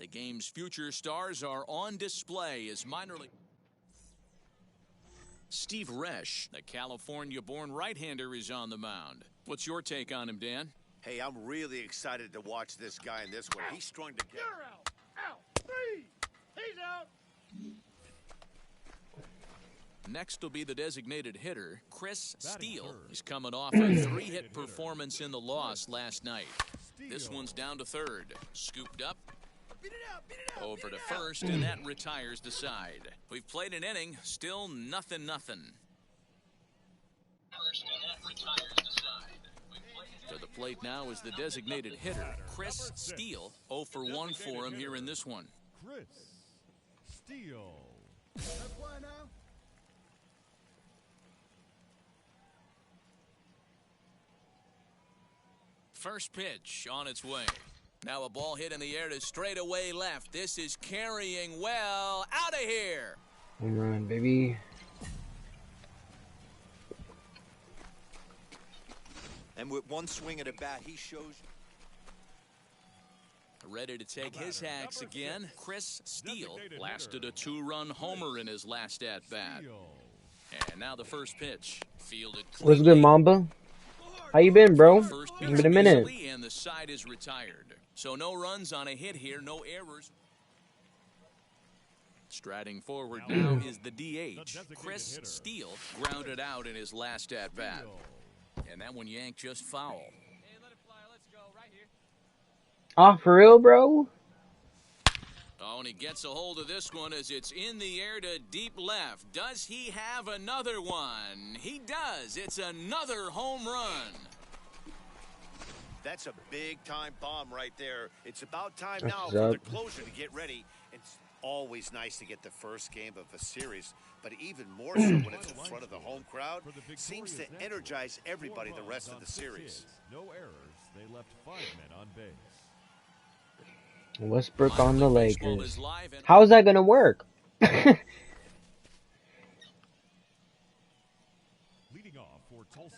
The game's future stars are on display as minor league. Steve Resch, the California-born right-hander, is on the mound. What's your take on him, Dan? Hey, I'm really excited to watch this guy in this one. He's strung together. You're out. Out. 3. He's out. Next will be the designated hitter, Chris Steele. He's coming off a 3-hit performance in the loss last night. This one's down to third. Scooped up. Over to first, and that retires the side. We've played an inning, still nothing. To the plate now is the designated hitter, Chris Steele. 0 for 1 for him here in this one. Chris Steele. First pitch on its way. Now a ball hit in the air to straightaway left. This is carrying well. Out of here. Home run, baby. And with one swing at a bat, he shows. Ready to take his hacks again. Chris Steele lasted a 2-run homer in his last at-bat. And now the first pitch. Fielded cleanly. What's good, Mamba? How you been, bro? It's been a minute. And the side is retired. So no runs on a hit here, no errors. Striding forward now is the DH. Chris Steele grounded out in his last at-bat. And that one yanked just foul. Hey, let it fly. Let's go right here. Oh, for real, bro? Oh, and he gets a hold of this one as it's in the air to deep left. Does he have another one? He does. It's another home run. That's a big-time bomb right there. It's about time now for the closer to get ready. It's always nice to get the first game of a series, but even more so when it's in front of the home crowd. Seems to energize everybody the rest of the series. No errors. They left 5 men on base. Westbrook on the Lakers. How is that gonna work?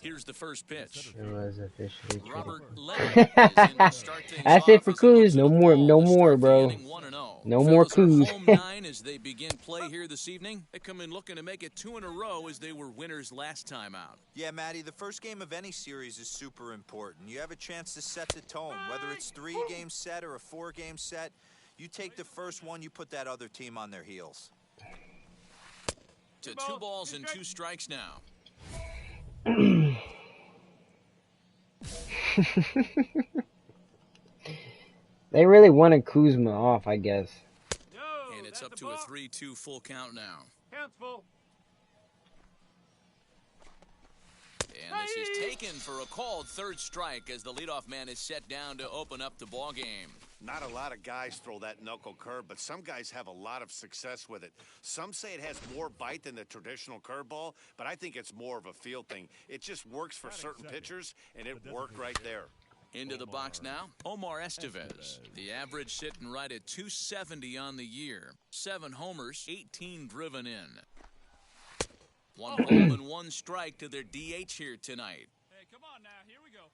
Here's the first pitch. It was officially Robert Leonard is in to start things That's it off for as he Coos. looks No at the more, ball no to more, start the bro. inning 1-0. No more Fellas, Coos. our home 9 as they begin play here this evening. They come in looking to make it 2 in a row as they were winners last time out. Yeah, Matty, the first game of any series is super important. You have a chance to set the tone, whether it's 3-game set or a 4-game set. You take the first one, you put that other team on their heels. To 2 balls and 2 strikes now. They really wanted Kuzma off, I guess. And it's up to a 3-2 full count now. Count's full. And this is taken for a called third strike as the leadoff man is set down to open up the ball game. Not a lot of guys throw that knuckle curve, but some guys have a lot of success with it. Some say it has more bite than the traditional curveball, but I think it's more of a feel thing. It just works for certain pitchers, and it worked right there. Into the box now, Omar Estevez. The average sitting right at 270 on the year. 7 homers, 18 driven in. 1 ball and 1 strike to their DH here tonight. Hey, come on now. Here we go.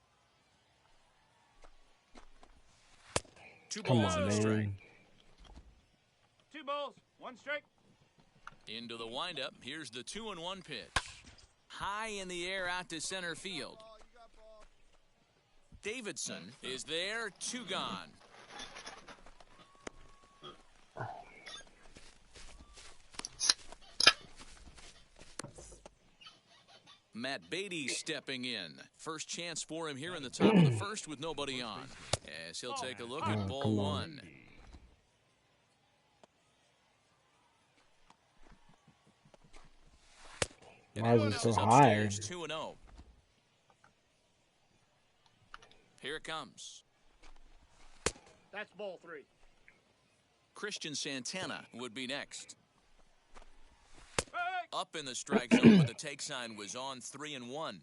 2 balls and a strike. 2 balls, 1 strike. Into the windup. Here's the 2-1 pitch. High in the air out to center field. Davidson is there, 2 gone. Matt Beatty stepping in. First chance for him here in the top of the first with nobody on. As he'll take a look at ball 1. Why is it so high? 2-0. Here it comes. That's ball 3. Christian Santana would be next. Hey! Up in the strike zone, but the take sign was on 3-1.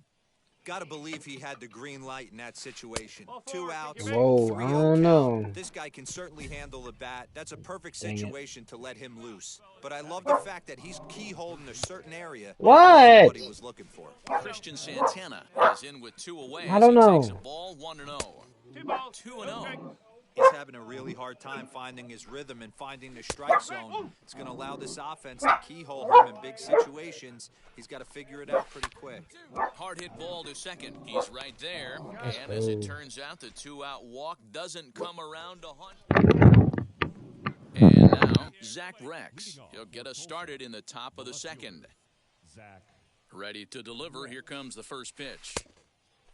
Gotta believe he had the green light in that situation. 2 outs. Whoa, 3-0 I don't know. count. This guy can certainly handle the bat. That's a perfect situation to let him loose. But I love the fact that he's keyholed in a certain area. What? What he was looking for. Christian Santana is in with 2 away. I don't know. Takes a ball 1-0. 2 balls, 2-0. He's having a really hard time finding his rhythm and finding the strike zone. It's going to allow this offense to keyhole him in big situations. He's got to figure it out pretty quick. Hard hit ball to second. He's right there. Let's And as it go. turns out, the 2-out walk doesn't come around to hunt. And now, Zach Rex. He'll get us started in the top of the second. Zach. Ready to deliver. Here comes the first pitch.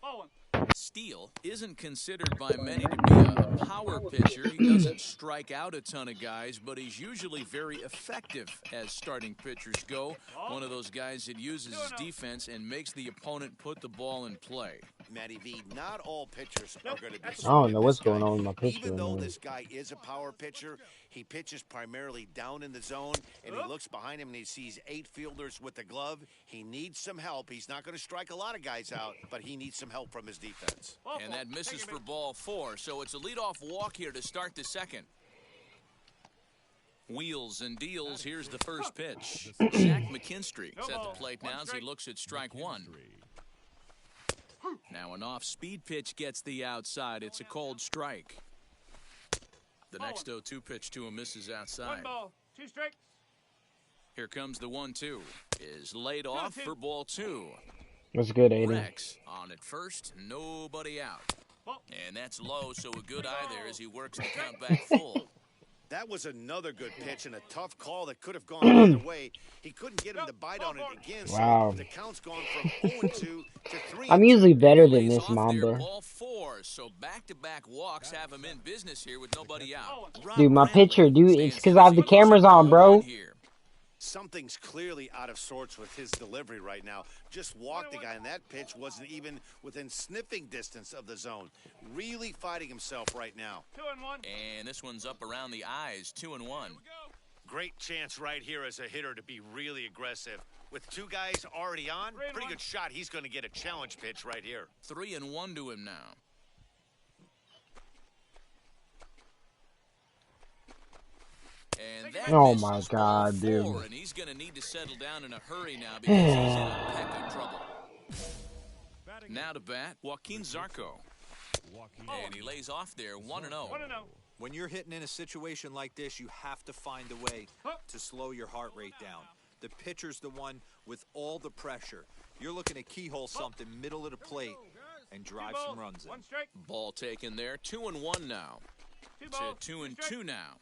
Ball one. Steele isn't considered by many to be a power pitcher. He doesn't strike out a ton of guys, but he's usually very effective as starting pitchers go. One of those guys that uses his defense and makes the opponent put the ball in play. Matty V, not all pitchers are going to be. I don't know what's going on with my pitcher. Even though Man. this guy is a power pitcher, he pitches primarily down in the zone, and he looks behind him and he sees 8 fielders with the glove. He needs some help. He's not going to strike a lot of guys out, but he needs some help from his defense. And that misses for ball 4, so it's a leadoff walk here to start the second. Wheels and deals. Here's the first pitch. Zach McKinstry's at the plate now as he looks at strike 1. Now an off-speed pitch gets the outside. It's a cold strike. The next 0-2 pitch to him misses outside. 1 ball, 2 strikes. Here comes the 1-2. Is laid off for ball 2. That's good, Aiden. Rex on at first, nobody out. And that's low, so a good eye there as he works the count back full. That was another good pitch and a tough call that could have gone either way. He couldn't get him to bite on it again, so Wow. the count's gone from 0-2 to 3. I'm usually better than Lays this, off there, Mamba. ball 4, so back-to-back walks have him in business here with nobody out. Dude, my Rob pitcher, Bradley dude, it's stands because in I as have he the cameras looks on, bro. here. Something's clearly out of sorts with his delivery right now. Just walked the guy, and that pitch wasn't even within sniffing distance of the zone. Really fighting himself right now. 2-1. And this one's up around the eyes, 2-1. Great chance right here as a hitter to be really aggressive. With 2 guys already on, pretty good shot. He's going to get a challenge pitch right here. 3-1 to him now. And that Oh misses my ball God, 4, dude. and he's going to need to settle down in a hurry now because he's in a peck of trouble. Now to bat, Joaquin Zarco. And he lays off there, 1-0. 1-0. When you're hitting in a situation like this, you have to find a way to slow your heart rate down. The pitcher's the one with all the pressure. You're looking to keyhole something middle of the plate and drive some runs in. 1 strike. Ball taken there, 2-1 now. 2 To balls. 2-2 now.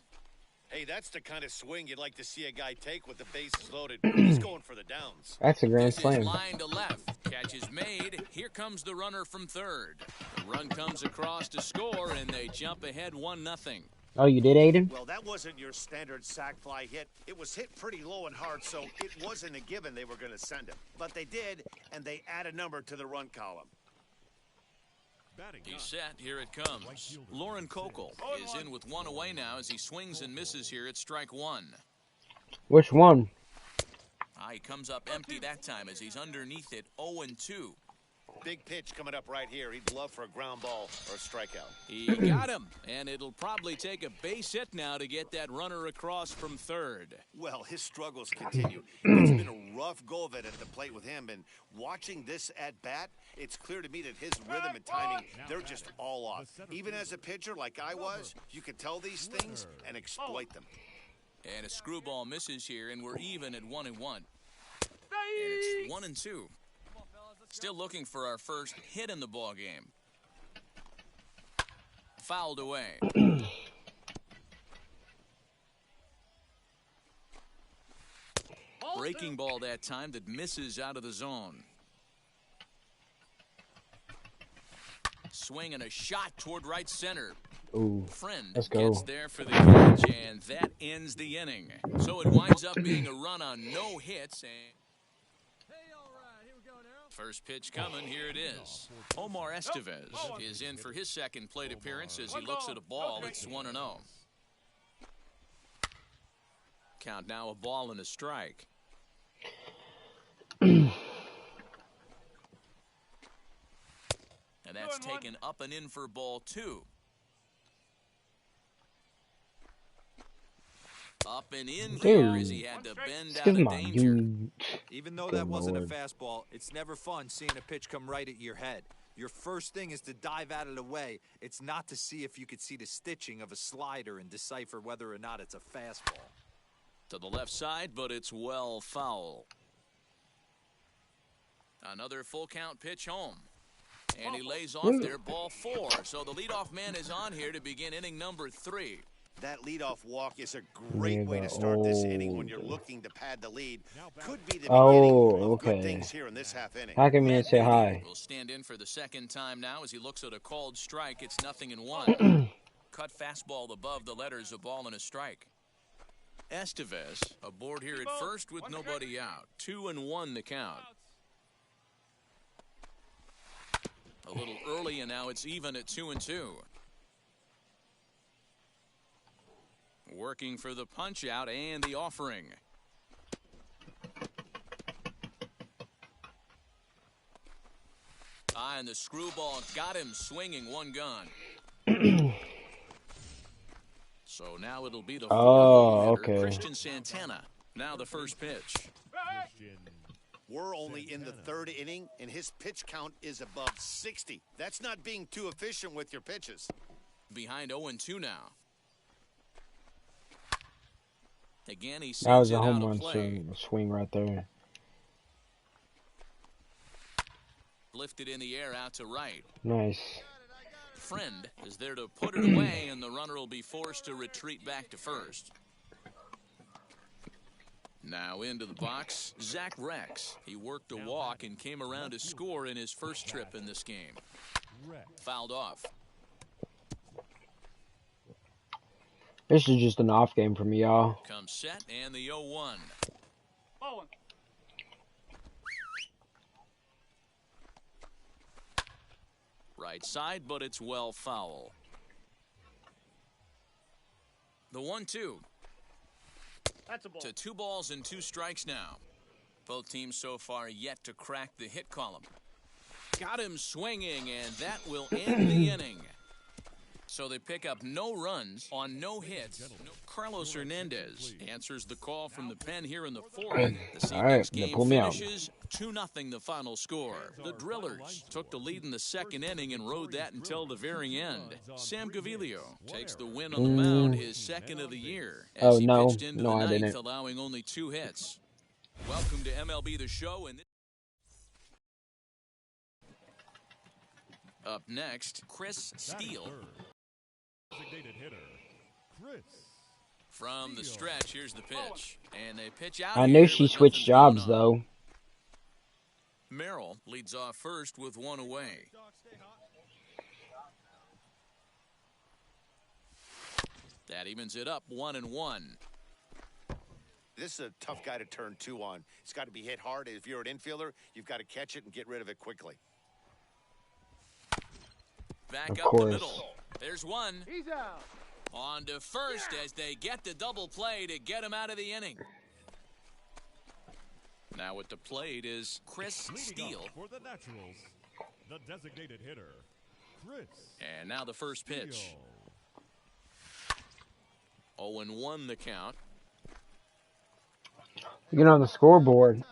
Hey, that's the kind of swing you'd like to see a guy take with the bases loaded. He's going for the downs. That's a grand This is slam. line to left. Catch is made. Here comes the runner from third. The run comes across to score, and they jump ahead 1-0. Oh, you did, Aiden? Well, that wasn't your standard sac fly hit. It was hit pretty low and hard, so it wasn't a given they were going to send him. But they did, and they add a number to the run column. He's set. Here it comes. Lauren Kokel is in with 1 away now as he swings and misses here at strike 1. Which one? He comes up empty that time as he's underneath it, 0-2. Big pitch coming up right here. He'd love for a ground ball or a strikeout. He got him, and it'll probably take a base hit now to get that runner across from third. Well, his struggles continue. It's been a rough go of it at the plate with him, and watching this at-bat, it's clear to me that his rhythm and timing, they're just all off. Even as a pitcher like I was, you can tell these things and exploit them. And a screwball misses here, and we're even at 1-1. And it's 1-2. Still looking for our first hit in the ball game. Fouled away. Breaking ball that time that misses out of the zone. Swing and a shot toward right center. Ooh, Friend let's go. gets there for the catch, and that ends the inning. So it winds up being a run on no hits. And first pitch coming, here it is. Omar Estevez is in for his second plate appearance as he looks at a ball. It's 1-0. Count now, a ball and a strike. And that's taken up and in for ball 2. Up and in here as he had to bend out Come of on, danger. dude. Even though Good that wasn't Lord. a fastball, it's never fun seeing a pitch come right at your head. Your first thing is to dive out of the way. It's not to see if you could see the stitching of a slider and decipher whether or not it's a fastball. To the left side, but it's well foul. Another full count pitch home. And he lays off there, ball 4. So the leadoff man is on here to begin inning number 3. That leadoff walk is a great way to start this inning when you're looking to pad the lead. Could be the beginning of good things here in this half inning. How can we say hi? Will stand in for the second time now as he looks at a called strike. It's 0-1. Cut fastball above the letters, a ball and a strike. Estevez aboard here at first with nobody out. 2-1 the count. A little early, and now it's even at 2-2. Working for the punch out and the offering. And the screwball got him swinging one gun. So now it'll be the Christian Santana. Now the first pitch. We're only in the 3rd inning, and his pitch count is above 60. That's not being too efficient with your pitches. Behind 0-2 now. Again, he that was it a home out run swing right there. Lifted in the air out to right. Nice. Friend is there to put it away, and the runner will be forced to retreat back to first. Now into the box, Zach Rex. He worked a walk and came around to score in his first trip in this game. Fouled off. This is just an off game for me, y'all. Comes set and the 0-1. Ball 1. Right side, but it's well foul. The 1-2. That's a ball. To 2 balls and 2 strikes now. Both teams so far yet to crack the hit column. Got him swinging, and that will end the inning. So they pick up no runs on no hits. Carlos Hernandez answers the call from the pen here in the 4th. The Seahawks game finishes 2-0 the final score. The Drillers took the lead in the 2nd inning and rode that until the very end. Sam Gaviglio takes the win on the mound, his 2nd of the year, as he pitched into the 9th, allowing only 2 hits. Welcome to MLB The Show. And up next, Chris Steele. Designated hitter, Chris. From the stretch, here's the pitch. And they pitch out. I knew she switched jobs, though. Merrill leads off first with 1 away. That evens it up 1-1. This is a tough guy to turn 2 on. It's got to be hit hard. If you're an infielder, you've got to catch it and get rid of it quickly. Back up the middle. There's one. He's out. On to first as they get the double play to get him out of the inning. Now at the plate is Chris Steele. For the Naturals, the designated hitter, Chris. And now the first pitch. 0-1 the count. Get on the scoreboard.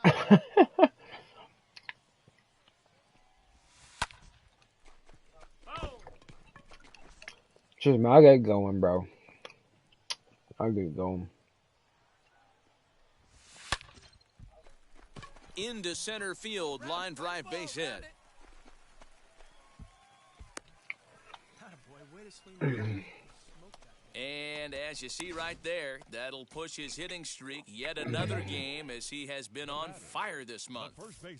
Just I get going, bro. I get going. Into center field, line drive, base hit. And as you see right there, that'll push his hitting streak yet another game as he has been on fire this month.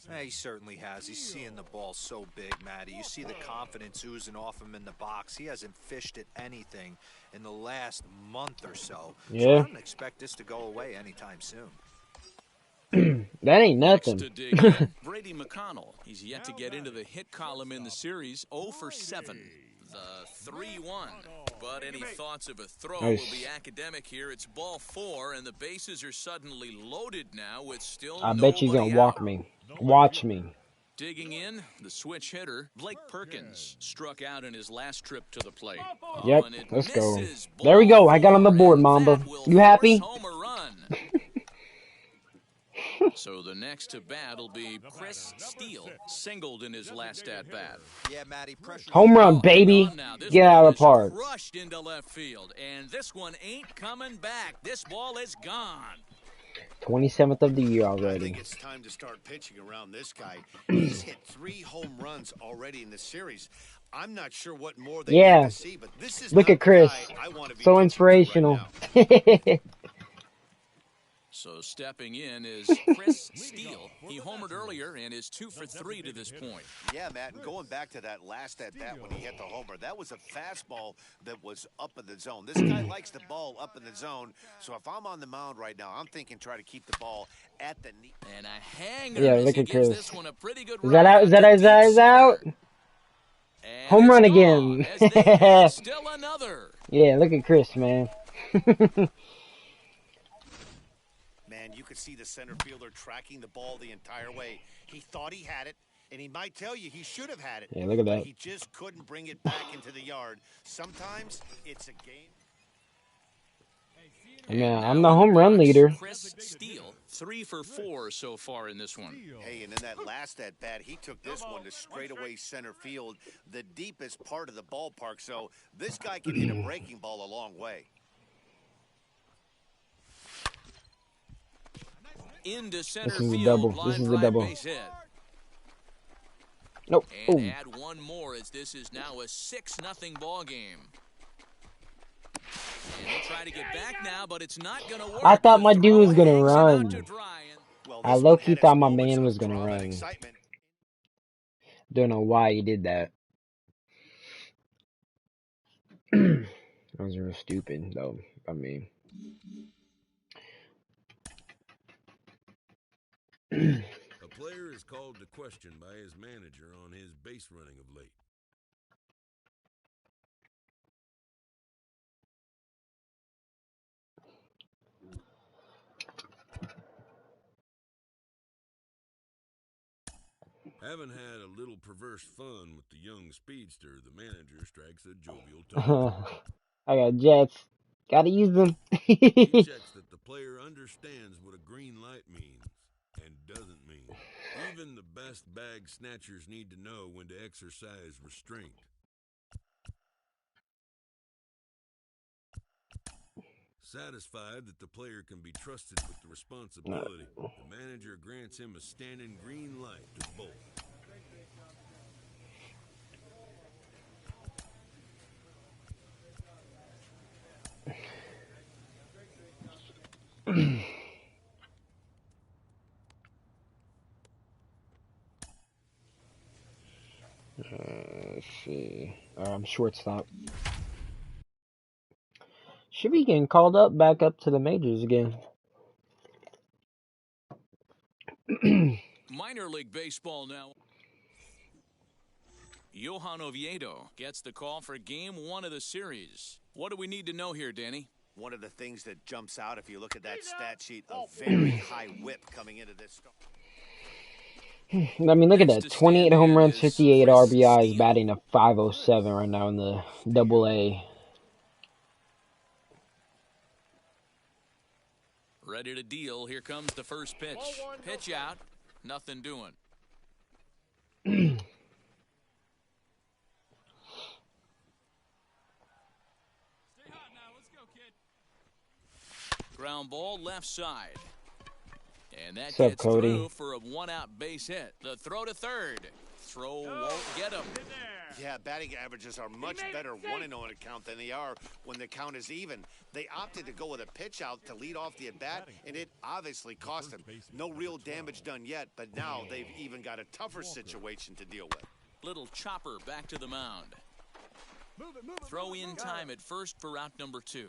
Yeah, he certainly has. He's seeing the ball so big, Matty. You see the confidence oozing off him in the box. He hasn't fished at anything in the last month or so. Yeah. So I don't expect this to go away anytime soon. That ain't nothing. To dig in, Brady McConnell. He's yet to get into the hit column in the series. 0 for 7. The 3-1. But any thoughts of a throw will be academic here. It's ball 4, and the bases are suddenly loaded now with still I bet you're going to walk me. Watch me. Digging in, the switch hitter, Blake Perkins, struck out in his last trip to the plate. Yep, let's go. There we go. I got on the board, Mamba. You happy? So the next to bat will be Chris Steele, singled in his last at-bat. Yeah, Matty, pressure. Home run, Hang baby. on now. This Get ball out of is the park. crushed into left field, and this one ain't coming back. This ball is gone. 27th of the year I think already. it's time to start pitching around this guy. He's hit 3 home runs already in this series. I'm not sure what more they need to see, but this is Look not at Chris. the guy I want to be So pitching to inspirational. right now. So stepping in is Chris Steele. He homered earlier and is 2 for 3 to this point. Yeah, Matt, and going back to that last at-bat when he hit the homer, that was a fastball that was up in the zone. This guy likes the ball up in the zone, so if I'm on the mound right now, I'm thinking try to keep the ball at the knee. And a hanger. Yeah, as look he at gives Chris. this one a pretty good Is that out? Is that out? And Home run it's again. gone, as they add still another. Yeah, look at Chris, man. Man, you could see the center fielder tracking the ball the entire way. He thought he had it, and he might tell you he should have had it. Yeah, look at but that. he just couldn't bring it back into the yard. Sometimes it's a game. Yeah, I'm the home run leader. Chris Steele, 3 for 4 so far in this one. Hey, and in that last at-bat, he took this one to straightaway center field, the deepest part of the ballpark. So this guy can hit a breaking ball a long way. Into center This is a field, double. line This is a drive double. base hit. Nope. And Ooh. add one more as this is now a 6-0 ball game. And they try to get back now, but it's not going to work. I thought my The dude was throw gonna hangs him out run. to dry, and Well, I this low-key one had its thought my moments man of was gonna drama and run. excitement. Don't know why he did that. That was real stupid, though. I mean, A player is called to question by his manager on his base running of late. Having had a little perverse fun with the young speedster, the manager strikes a jovial tone. I got jets. Gotta use them. He checks that the player understands what a green light means and doesn't mean. Even the best bag snatchers need to know when to exercise restraint. Satisfied that the player can be trusted with the responsibility, the manager grants him a standing green light to bolt. Let's see. I'm shortstop. Should be getting called up back up to the majors again. minor league baseball now. Johan Oviedo gets the call for game 1 of the series. What do we need to know here, Danny? One of the things that jumps out if you look at that stat sheet, a very high whip coming into this start. I mean, look at that. 28 home runs, 58 RBIs, batting a .507 right now in the Double-A. Ready to deal. Here comes the first pitch. Pitch out. Nothing doing. Ground ball left side. And that What's up, gets Cody? through for a 1-out base hit. The throw to third. Throw won't get him. Yeah, batting averages are much better 1-0 in a count than they are when the count is even. They opted to go with a pitch out to lead off the at-bat, and it obviously cost them. No real damage done yet, but now they've even got a tougher situation to deal with. Little chopper back to the mound. Throw in time at first for route number 2.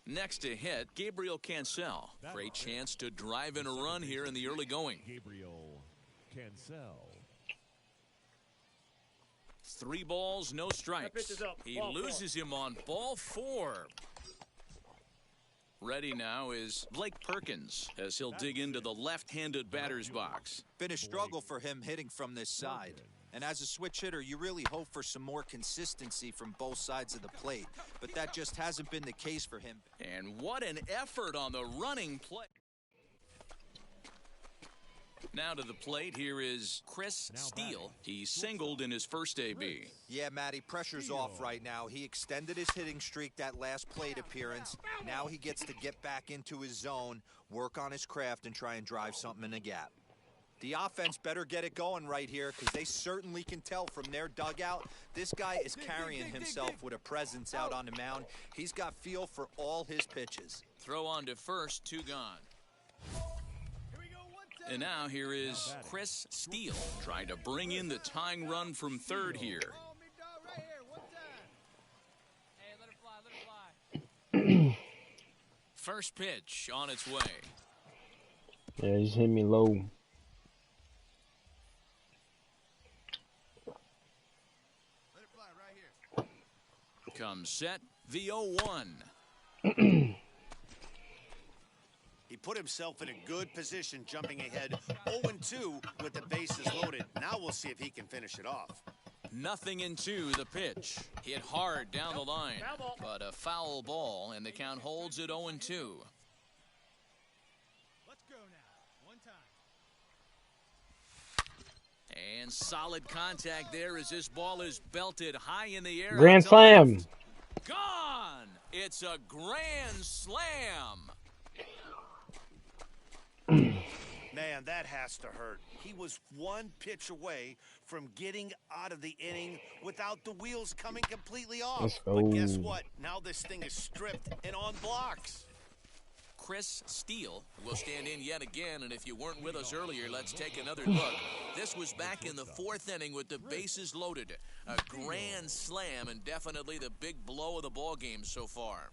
Next to hit, Gabriel Cancel. Great chance to drive in a run here in the early going. Gabriel Cancel. 3 balls, no strikes. He loses him on ball 4. Ready now is Blake Perkins as he'll dig into the left-handed batter's box. Been a struggle for him hitting from this side. And as a switch hitter, you really hope for some more consistency from both sides of the plate. But that just hasn't been the case for him. And what an effort on the running play. Now to the plate, here is Chris Steele. He singled in his first AB. Yeah, Matty, pressure's off right now. He extended his hitting streak that last plate appearance. Now he gets to get back into his zone, work on his craft, and try and drive something in the gap. The offense better get it going right here because they certainly can tell from their dugout. This guy is carrying himself with a presence out on the mound. He's got feel for all his pitches. Throw on to first, 2 gone. And now here is Chris Steele trying to bring in the tying run from third here. First pitch on its way. Yeah, he's hit me low. Comes set, the 0-1. He put himself in a good position, jumping ahead 0-2 with the bases loaded. Now we'll see if he can finish it off. 0-2 the pitch. Hit hard down the line, but a foul ball, and the count holds at 0-2. Let's go now. 1 time. And solid contact there as this ball is belted high in the air. Grand slam. Gone. It's a grand slam. Man, that has to hurt. He was 1 pitch away from getting out of the inning without the wheels coming completely off. Let's go. But guess what? Now this thing is stripped and on blocks. Chris Steele will stand in yet again, and if you weren't with us earlier, let's take another look. This was back in the 4th inning with the bases loaded. A grand slam and definitely the big blow of the ball game so far.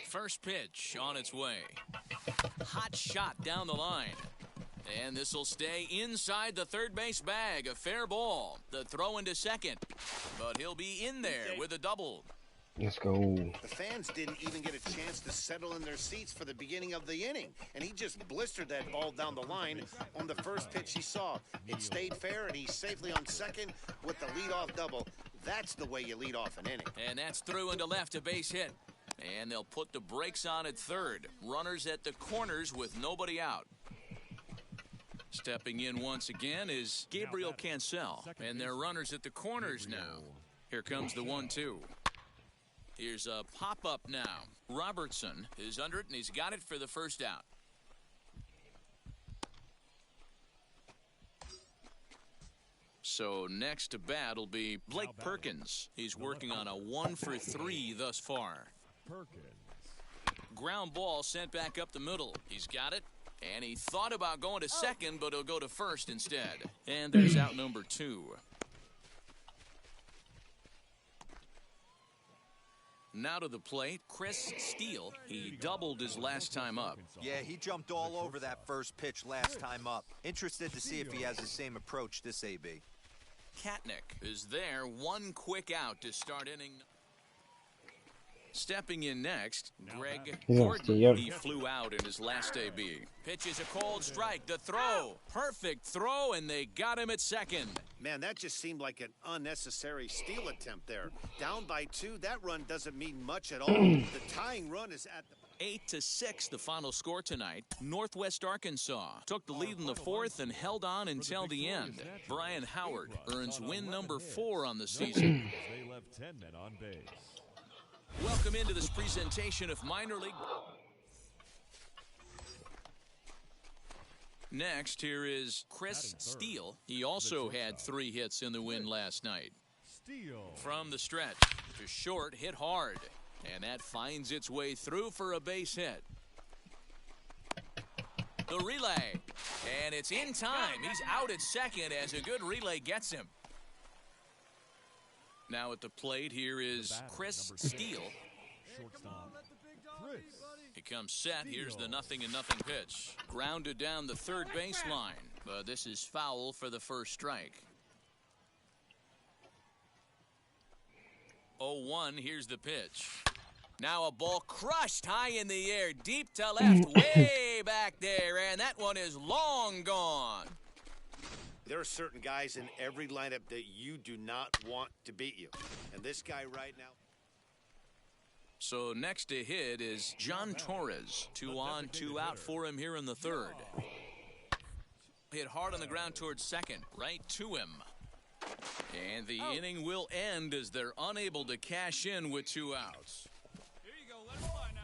First pitch on its way. Hot shot down the line. And this will stay inside the third base bag. A fair ball. The throw into second. But he'll be in there with a double. Let's go. The fans didn't even get a chance to settle in their seats for the beginning of the inning. And he just blistered that ball down the line on the first pitch he saw. It stayed fair, and he's safely on second with the leadoff double. That's the way you lead off an inning. And that's through into left, a base hit. And they'll put the brakes on at third. Runners at the corners with nobody out. Stepping in once again is Gabriel Cancel. And they're runners at the corners now. Here comes the 1-2. Here's a pop-up now. Robertson is under it, and he's got it for the first out. So next to bat will be Blake Perkins. He's working on a 1-for-3 thus far. Ground ball sent back up the middle. He's got it. And he thought about going to second, but he'll go to first instead. And there's out number 2. Now to the plate, Chris Steele. He doubled his last time up. Yeah, he jumped all over that first pitch last time up. Interested to see if he has the same approach this AB. Katnick is there. 1 quick out to start inning. Stepping in next, Greg Gordon. He flew out in his last AB. Pitches a cold strike. The throw. Perfect throw, and they got him at second. Man, that just seemed like an unnecessary steal attempt there. Down by 2, that run doesn't mean much at all. The tying run is at the... 8-6 the final score tonight. Northwest Arkansas took the lead in the 4th and held on until the end. Brian Howard earns win number 4 on the season. They left 10 men on base. Welcome into this presentation of minor league. Next, here is Chris Steele. He also had 3 hits in the win last night. From the stretch to short, hit hard. And that finds its way through for a base hit. The relay. And it's in time. He's out at second as a good relay gets him. Now at the plate, here is Chris Steele. He comes set. Here's the 0-0 pitch. Grounded down the third baseline. But this is foul for the first strike. 0-1, here's the pitch. Now a ball crushed high in the air, deep to left, way back there, and that one is long gone. There are certain guys in every lineup that you do not want to beat you. And this guy right now. So next to hit is John Torres. 2 on, 2 out for him here in the third. Hit hard on the ground towards second, right to him. And the inning will end as they're unable to cash in with 2 outs. Here you go. Let him fly now.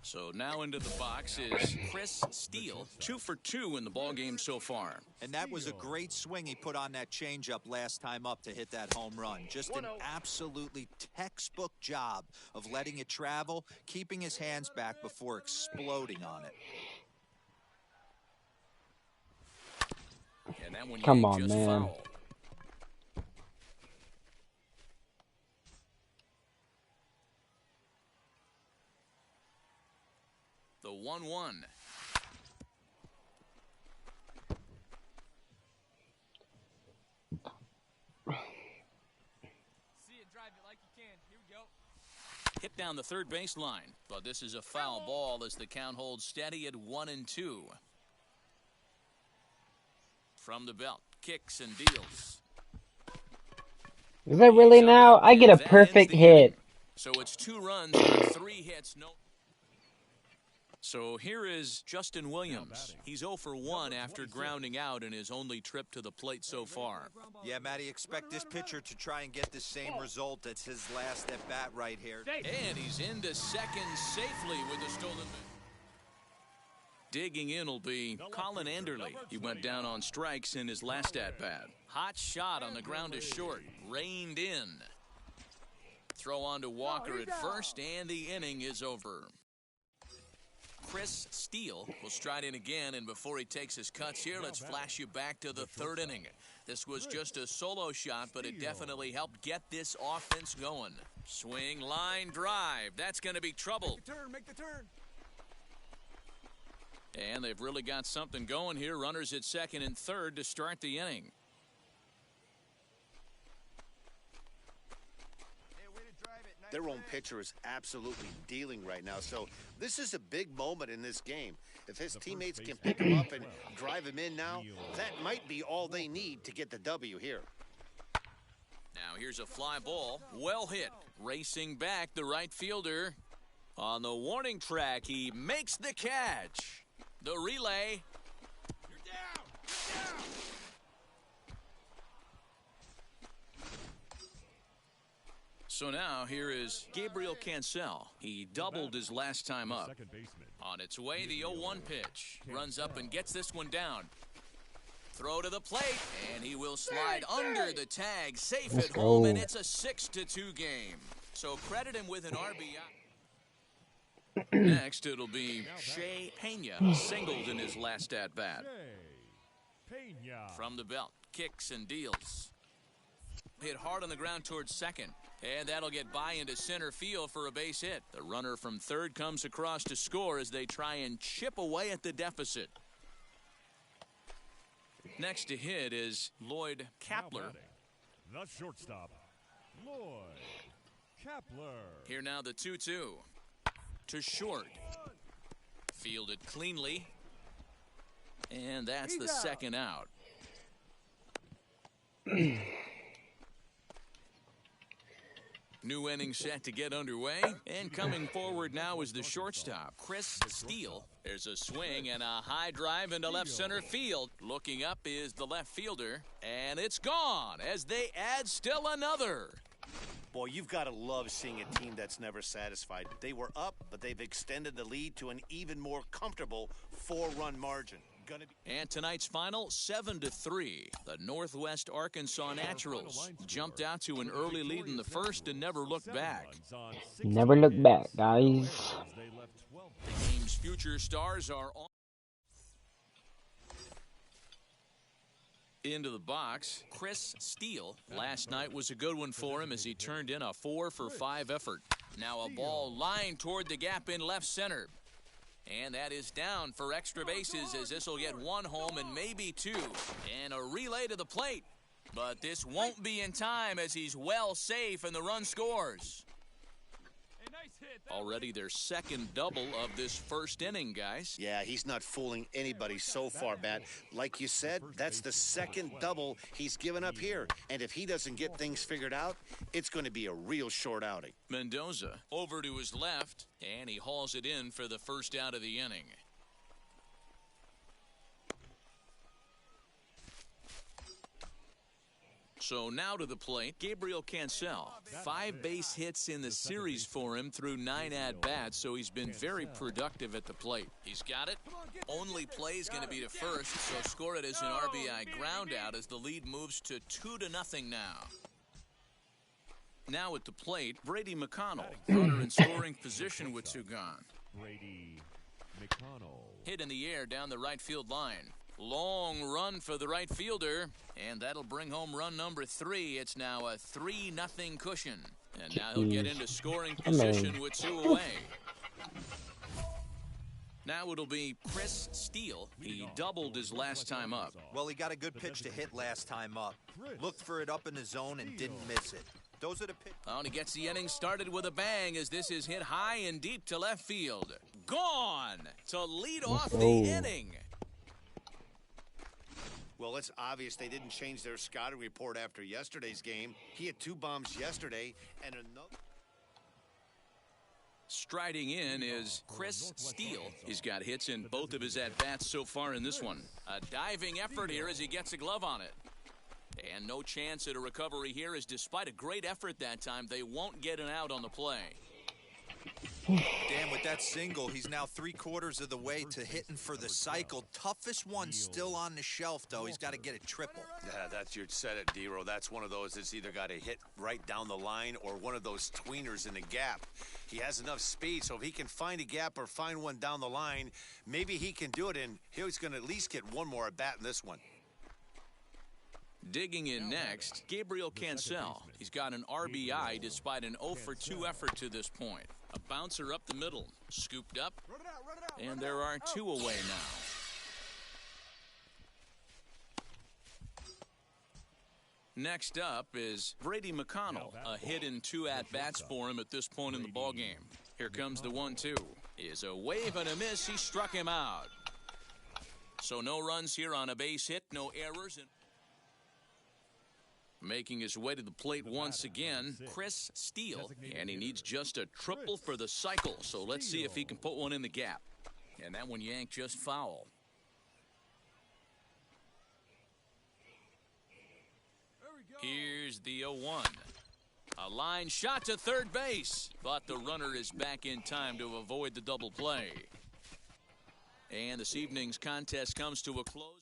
So now into the box is Chris Steele, 2 for 2 in the ballgame so far. And that was a great swing he put on that changeup last time up to hit that home run. Just an absolutely textbook job of letting it travel, keeping his hands back before exploding on it. And that one Come on, just man. foul. The 1-1. See it, drive it like you can. Here we go. Hit down the third baseline, but this is a foul ball as the count holds steady at 1-2. From the belt, kicks and deals. Is that really now? I get a perfect hit. So it's 2 runs on 3 hits. No. So here is Justin Williams. He's 0 for 1 after grounding out in his only trip to the plate so far. Yeah, Matty, expect this pitcher to try and get the same result as his last at bat right here. And he's into second safely with a stolen base. Digging in will be Colin Anderley. He went down on strikes in his last at-bat. Hot shot on the ground is short. Reined in. Throw on to Walker at first, and the inning is over. Chris Steele will stride in again, and before he takes his cuts here, let's flash you back to the third inning. This was just a solo shot, but it definitely helped get this offense going. Swing, line, drive. That's going to be trouble. Make the turn. And they've really got something going here. Runners at second and third to start the inning. Their own pitcher is absolutely dealing right now. So this is a big moment in this game. If his teammates can pick him up and drive him in now, that might be all they need to get the W here. Now here's a fly ball. Well hit. Racing back, the right fielder. On the warning track, he makes the catch. The relay. You're down. You're down. So now here is Gabriel Cancel. He doubled his last time up. On its way, the 0-1 pitch. Runs up and gets this one down. Throw to the plate, and he will slide under the tag. Safe at home, and it's a 6-2 game. So credit him with an RBI. Next, it'll be Shea Pena. Singled in his last at-bat. From the belt, kicks and deals. Hit hard on the ground towards second. And that'll get by into center field for a base hit. The runner from third comes across to score as they try and chip away at the deficit. Next to hit is Lloyd Kapler. The shortstop, Lloyd Kapler. Here now the 2-2. To short. Fielded cleanly. And that's the second out. New inning set to get underway, and coming forward now is the shortstop, Chris Steele. There's a swing and a high drive into left center field. Looking up is the left fielder, and it's gone as they add still another. Boy, you've got to love seeing a team that's never satisfied. They were up, but they've extended the lead to an even more comfortable 4-run margin. And tonight's final, 7-3. The Northwest Arkansas Naturals jumped out to an early lead in the first and never looked back. Never look back, guys. The game's future stars are on. Into the box, Chris Steele. Last night was a good one for him as he turned in a 4-for-5 effort. Now a ball lined toward the gap in left center. And that is down for extra bases as this will get 1 home and maybe 2. And a relay to the plate. But this won't be in time as he's well safe and the run scores. Nice hit. Already their second double of this first inning, guys. Yeah, he's not fooling anybody so far, Matt. Like you said, that's the second double he's given up here. And if he doesn't get things figured out, it's going to be a real short outing. Mendoza over to his left, and he hauls it in for the first out of the inning. So now to the plate, Gabriel Cancel. 5 base hits in the series for him through 9 at-bats, so he's been very productive at the plate. He's got it. Only play is going to be to first, so score it as an RBI ground out as the lead moves to 2-0 now. Now at the plate, Brady McConnell, runner in scoring position with 2 gone. Brady McConnell. Hit in the air down the right field line. Long run for the right fielder, and that'll bring home run number 3. It's now a 3-0 cushion. And now he'll get into scoring position with 2 away. Now it'll be Chris Steele. He doubled his last time up. Well, he got a good pitch to hit last time up. Looked for it up in the zone and didn't miss it. Those are the pitch. Oh, and he gets the inning started with a bang as this is hit high and deep to left field. Gone to lead off the inning. Well, it's obvious they didn't change their scouting report after yesterday's game. He had 2 bombs yesterday and another. Striding in is Chris Steele. He's got hits in both of his at-bats so far in this one. A diving effort here as he gets a glove on it. And no chance at a recovery here, as despite a great effort that time, they won't get an out on the play. Dan, with that single, he's now 3/4 of the way to hitting for the cycle. Toughest one still on the shelf, though. He's got to get a triple. Yeah, that's you said it, D-Row. That's one of those that's either got to hit right down the line or one of those tweeners in the gap. He has enough speed, so if he can find a gap or find one down the line, maybe he can do it, and he's going to at least get one more at bat in this one. Digging in next, Gabriel Cancel. He's got an RBI despite an 0-for-2 effort to this point. A bouncer up the middle, scooped up, and there are 2 away now. Next up is Brady McConnell, a hit in 2 at-bats for him at this point in the ballgame. Here comes the 1-2. Is a wave and a miss. He struck him out. So no runs here on a base hit, no errors. Making his way to the plate once again, Chris Steele, and he needs just a triple for the cycle, so let's see if he can put one in the gap. And that one yanked just foul. Here's the 0-1. A line shot to third base, but the runner is back in time to avoid the double play. And this evening's contest comes to a close.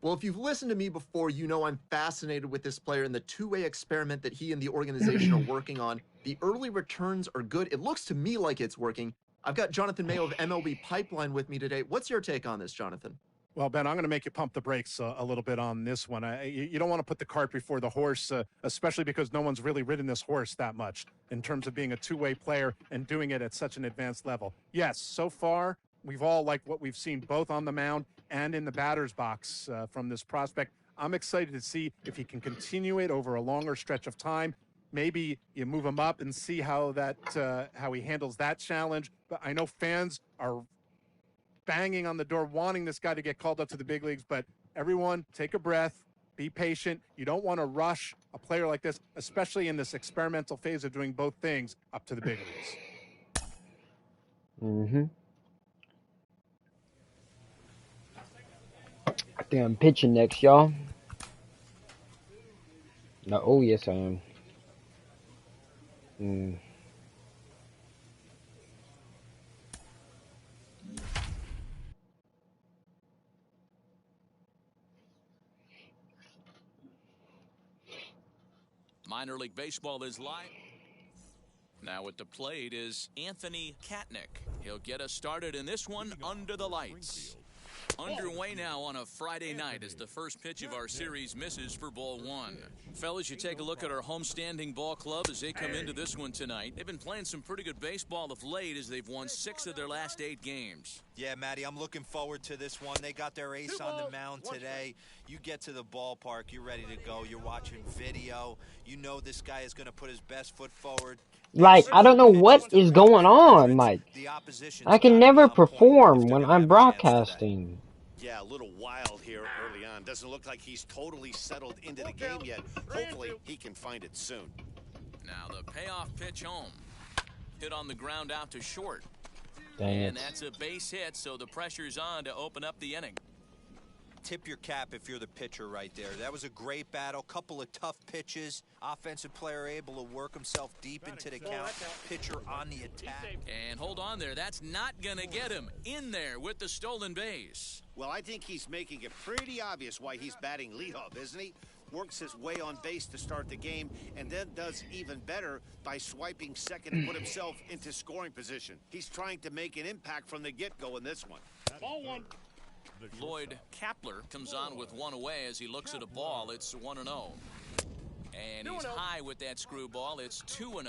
Well, if you've listened to me before, you know I'm fascinated with this player and the two-way experiment that he and the organization are working on. The early returns are good. It looks to me like it's working. I've got Jonathan Mayo of MLB Pipeline with me today. What's your take on this, Jonathan? Well, Ben, I'm going to make you pump the brakes a little bit on this one. You don't want to put the cart before the horse, especially because no one's really ridden this horse that much in terms of being a two-way player and doing it at such an advanced level. Yes, so far, we've all liked what we've seen both on the mound and in the batter's box from this prospect. I'm excited to see if he can continue it over a longer stretch of time. Maybe you move him up and see how he handles that challenge. But I know fans are banging on the door wanting this guy to get called up to the big leagues. But everyone, take a breath, be patient. You don't want to rush a player like this, especially in this experimental phase of doing both things, up to the big leagues. Mm-hmm. I think I'm pitching next, y'all. No, oh, yes, I am. Minor League Baseball is live. Now at the plate is Anthony Katnick. He'll get us started in this one under the lights. Underway now on a Friday night as the first pitch of our series misses for ball one. Fellas, you take a look at our homestanding ball club as they come into this one tonight. They've been playing some pretty good baseball of late as they've won 6 of their last 8 games. Yeah, Matty, I'm looking forward to this one. They got their ace on the mound today. You get to the ballpark, you're ready to go. You're watching video. You know this guy is going to put his best foot forward. Like, I don't know what is going on. Like, I can never perform when I'm broadcasting. Yeah, a little wild here early on. Doesn't look like he's totally settled into the game yet. Hopefully, he can find it soon. Now the payoff pitch home. Hit on the ground out to short. Dang And it. that's a base hit, so the pressure's on to open up the inning. Tip your cap if you're the pitcher right there. That was a great battle. Couple of tough pitches. Offensive player able to work himself deep into the count. Pitcher on the attack. And hold on there. That's not going to get him in there with the stolen base. Well, I think he's making it pretty obvious why he's batting leadoff, isn't he? Works his way on base to start the game, and then does even better by swiping second and put himself into scoring position. He's trying to make an impact from the get-go in this one. Ball one. Lloyd Kapler comes on with one away as he looks at a ball. It's 1-0. And he's high with that screwball. It's 2-0.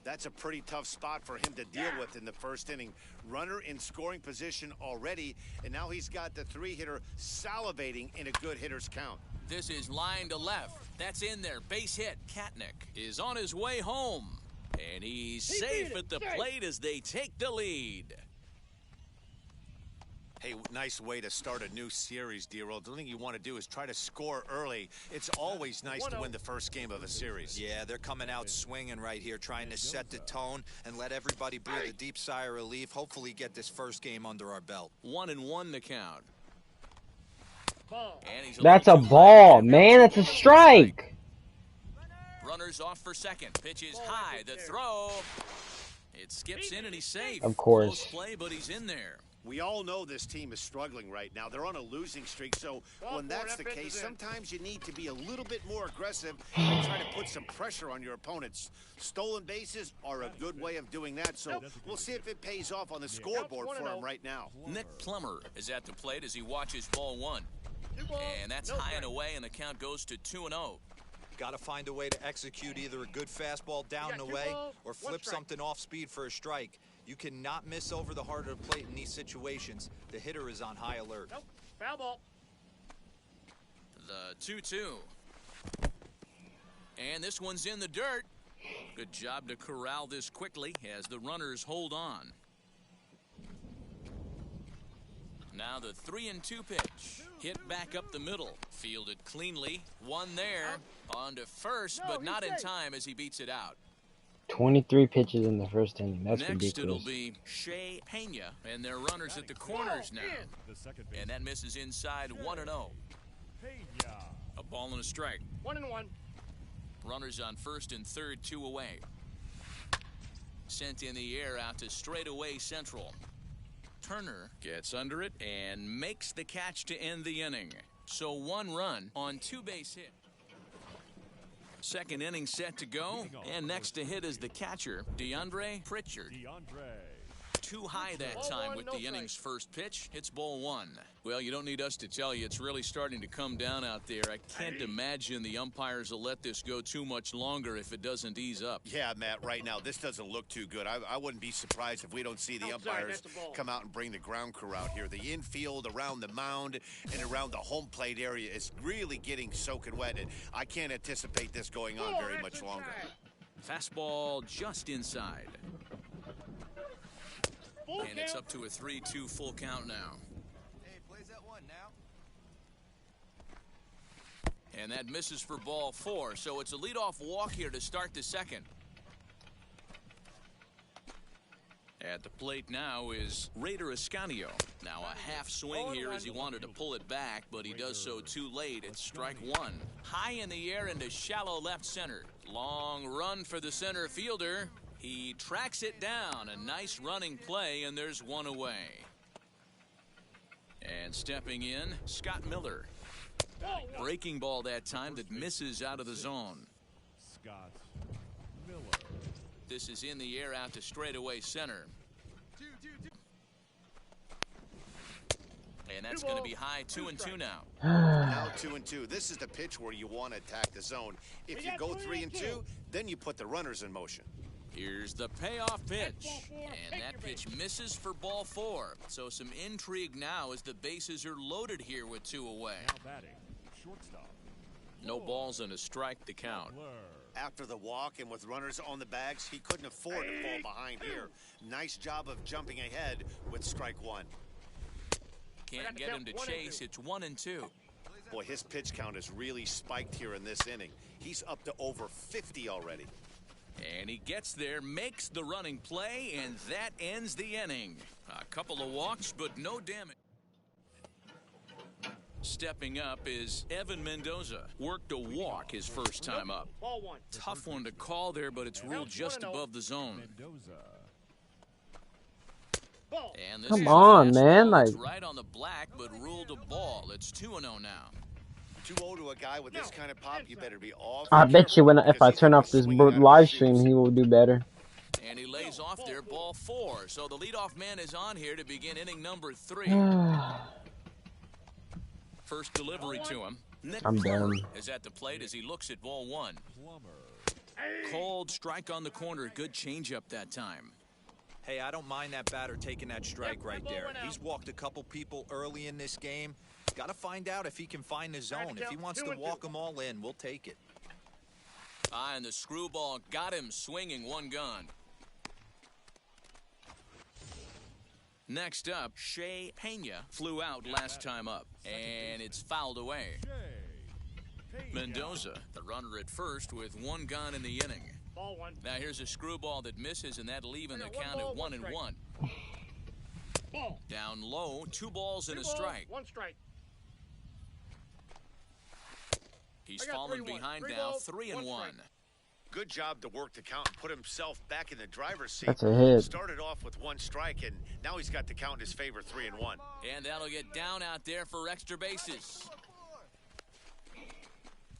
That's a pretty tough spot for him to deal with in the first inning. Runner in scoring position already, and now he's got the 3-hitter salivating in a good hitter's count. This is line to left. That's in there. Base hit. Katnick is on his way home. And he's safe at the plate as they take the lead. Hey, nice way to start a new series, D-Roll. The thing you want to do is try to score early. It's always nice to win the first game of a series. Yeah, they're coming out swinging right here, trying to set the tone and let everybody breathe a deep sigh of relief. Hopefully get this first game under our belt. 1-1 the count. And he's That's a ball, man. That's a strike. Runners off for second. Pitch is high. The throw. It skips in and he's safe. Of course. Close play, but he's in there. We all know this team is struggling right now. They're on a losing streak, so when that's the case, sometimes you need to be a little bit more aggressive and try to put some pressure on your opponents. Stolen bases are a good way of doing that, so we'll see if it pays off on the scoreboard for him right now. Nick Plummer is at the plate as he watches ball one. And that's high and away, and the count goes to 2-0. Got to find a way to execute either a good fastball down and away or flip something off speed for a strike. You cannot miss over the heart of the plate in these situations. The hitter is on high alert. Nope. Foul ball. The 2-2. And this one's in the dirt. Good job to corral this quickly as the runners hold on. Now the 3-2 pitch. Hit back up the middle. Fielded cleanly. One there. On to first, but not in time as he beats it out. 23 pitches in the first inning. That's Next, ridiculous. it'll be Shea Pena, and their runners at the corners now. And that misses inside 1-0. A ball and a strike. 1-1. Runners on first and third, 2 away. Sent in the air out to straightaway central. Turner gets under it and makes the catch to end the inning. So 1 run on 2 base hit. Second inning set to go, and next to hit is the catcher, DeAndre Pritchard. Too high that time with the inning's first pitch. It's ball 1. Well, you don't need us to tell you, it's really starting to come down out there. I can't imagine the umpires will let this go too much longer if it doesn't ease up. Yeah, Matt, right now, this doesn't look too good. I wouldn't be surprised if we don't see the umpires come out and bring the ground crew out here. The infield, around the mound, and around the home plate area is really getting soaking wet, and I can't anticipate this going on very much longer. Fastball just inside. And it's up to a 3-2 full count now. Hey, plays that one now. And that misses for ball 4, so it's a leadoff walk here to start the second. At the plate now is Raider Escanio. Now a half swing here as he wanted to pull it back, but he does so too late. It's strike 1. High in the air into shallow left center. Long run for the center fielder. He tracks it down. A nice running play, and there's 1 away. And stepping in, Scott Miller. Breaking ball that time that misses out of the zone. Scott Miller. This is in the air out to straightaway center. And That's going to be high 2-2 now. Now 2-2. This is the pitch where you want to attack the zone. If you go 3-2, then you put the runners in motion. Here's the payoff pitch. And that pitch misses for ball 4. So some intrigue now as the bases are loaded here with 2 away. Now batting, shortstop. No balls and a strike to count. After the walk and with runners on the bags, he couldn't afford to fall behind here. Nice job of jumping ahead with strike 1. Can't get him to chase. It's 1-2. Boy, his pitch count has really spiked here in this inning. He's up to over 50 already. And he gets there, makes the running play, and that ends the inning. A couple of walks, but no damage. Stepping up is Evan Mendoza. Worked a walk his first time up. Tough one to call there, but it's ruled just above the zone. And this Come on, man. Like, right on the black, but ruled a ball. It's 2-0 now. 2-0 to a guy with this kind of pop, you better be off. I bet you if I turn off this live stream, he will do better. And he lays off there, ball 4. So the leadoff man is on here to begin inning number 3. First delivery to him. Nick I'm done. is at the plate as he looks at ball 1. Cold strike on the corner. Good changeup that time. Hey, I don't mind that batter taking that strike right there. He's walked a couple people early in this game. He's got to find out if he can find the zone. If he wants to walk them all in, we'll take it. And the screwball got him swinging, 1 gone. Next up, Shea Pena flew out last time up, and it's fouled away. Mendoza, the runner at first with 1 gone in the inning. Now here's a screwball that misses, and that'll even the count at 1-1. Down low, 2 balls and a strike. 1 strike. He's fallen behind now, 3-1. Good job to work the count and put himself back in the driver's seat. That's a hit. Started off with 1 strike, and now he's got the count in his favor, 3-1. And that'll get down out there for extra bases.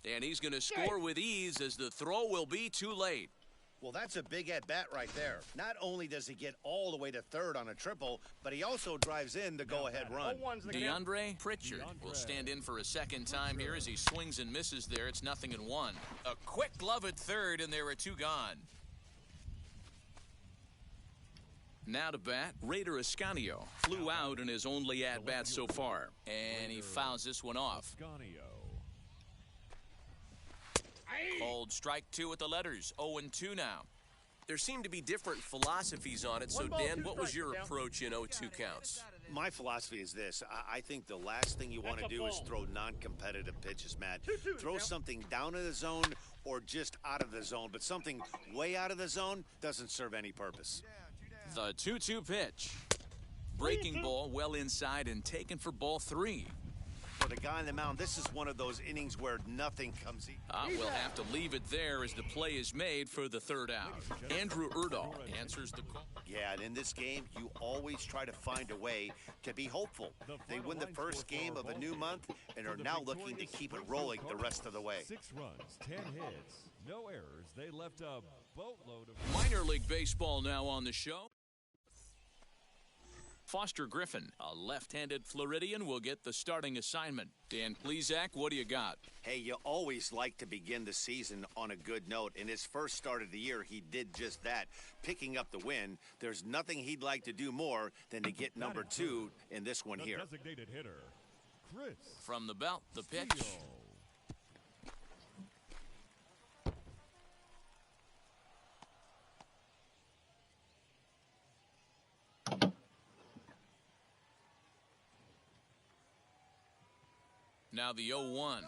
And he's going to score with ease as the throw will be too late. Well, that's a big at-bat right there. Not only does he get all the way to third on a triple, but he also drives in the go-ahead run. DeAndre Pritchard will stand in for a second time here as he swings and misses there. It's 0-1. A quick glove at third, and there are 2 gone. Now to bat, Raider Ascanio flew out in his only at-bat so far, and he fouls this one off. Cold strike 2 at the letters, 0-2 now. There seem to be different philosophies on it, so Dan, what was your approach in 0-2 counts? My philosophy is this. I think the last thing you want to do is throw non-competitive pitches, Matt. Throw something down in the zone or just out of the zone, but something way out of the zone doesn't serve any purpose. The 2-2 pitch. Breaking ball well inside and taken for ball 3. For the guy on the mound, this is one of those innings where nothing comes easy. We'll have to leave it there as the play is made for the 3rd out. Andrew Erdahl answers the call. Yeah, and in this game, you always try to find a way to be hopeful. They win the first game of a new month and are now looking to keep it rolling the rest of the way. 6 runs, 10 hits, no errors. They left a boatload of... Minor League Baseball now on the show. Foster Griffin, a left-handed Floridian, will get the starting assignment. Dan Plesac, what do you got? Hey, you always like to begin the season on a good note. In his first start of the year, he did just that, picking up the win. There's nothing he'd like to do more than to get number 2 in this one here. Designated hitter, Chris. From the belt, the pitch. Now the 0-1,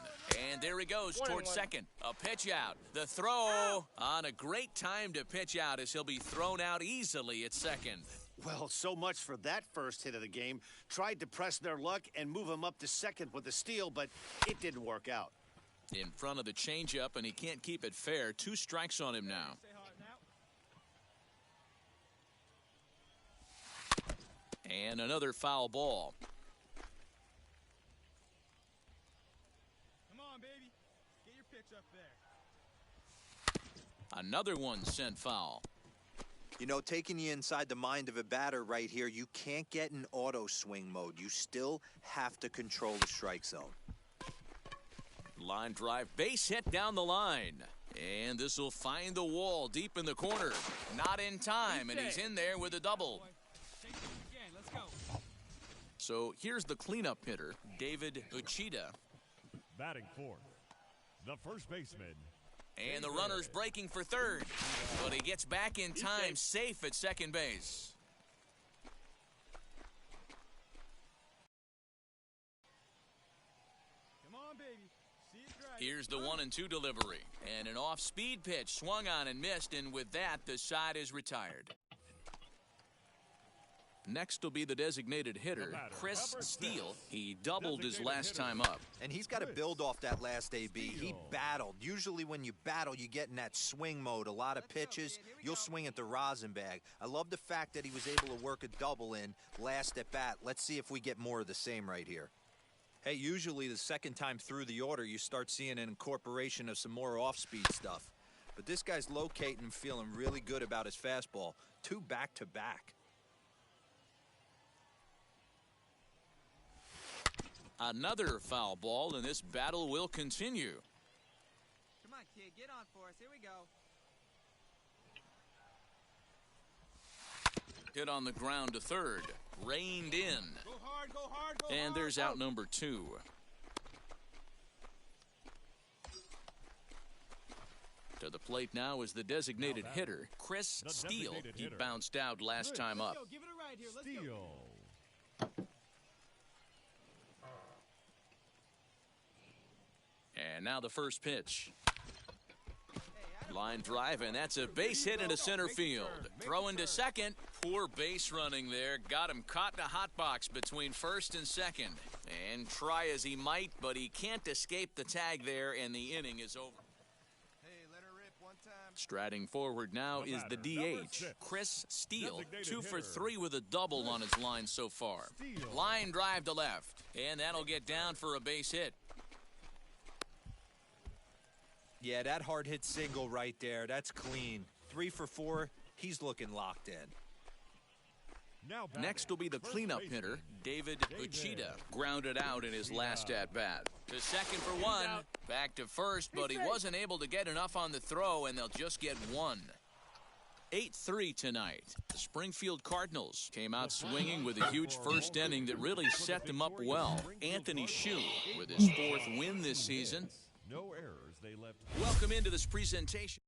and there he goes towards second. A pitch out. The throw on a great time to pitch out as he'll be thrown out easily at second. Well, so much for that first hit of the game. Tried to press their luck and move him up to second with a steal, but it didn't work out. In front of the changeup, and he can't keep it fair. 2 strikes on him now. And another foul ball. Another one sent foul. You know, taking you inside the mind of a batter right here, you can't get in auto swing mode. You still have to control the strike zone. Line drive, base hit down the line. And this will find the wall deep in the corner. Not in time, and he's in there with a double. Let's go. So here's the cleanup hitter, David Uchida. Batting fourth, the first baseman. And the runner's breaking for third. But he gets back in time, safe at second base. Come on, baby. See it drive. Here's the 1-2 delivery. And an off-speed pitch swung on and missed, and with that, the side is retired. Next will be the designated hitter, Chris Steele. He doubled his last time up. And he's got to build off that last AB. He battled. Usually when you battle, you get in that swing mode. A lot of pitches, you'll swing at the rosin bag. I love the fact that he was able to work a double in last at bat. Let's see if we get more of the same right here. Hey, usually the second time through the order, you start seeing an incorporation of some more off-speed stuff. But this guy's locating and feeling really good about his fastball. 2 back-to-back. Another foul ball, and this battle will continue. Come on, kid. Get on for us. Here we go. Hit on the ground to third. Reined in. Go hard, go hard, go hard. And there's out number 2. To the plate now is the designated hitter, Chris Steele. He bounced out last time up. Give it a ride here. Let's Steele. go. And now the first pitch. Line drive, and that's a base hit into center field. Throwing to second. Poor base running there. Got him caught in a hot box between first and second. And try as he might, but he can't escape the tag there, and the inning is over. Hey, let her rip one time. Striding forward now is the DH, Chris Steele. 2 for 3 with a double on his line so far. Line drive to left, and that'll get down for a base hit. Yeah, that hard hit single right there. That's clean. 3 for 4. He's looking locked in. Next will be the cleanup hitter, David Uchida. Grounded out in his last at-bat. To second for 1. Back to first, but he wasn't able to get enough on the throw, and they'll just get 1. 8-3 tonight. The Springfield Cardinals came out swinging with a huge first inning that really set them up well. Anthony Shue with his 4th win this season. No errors. They left. Welcome into this presentation.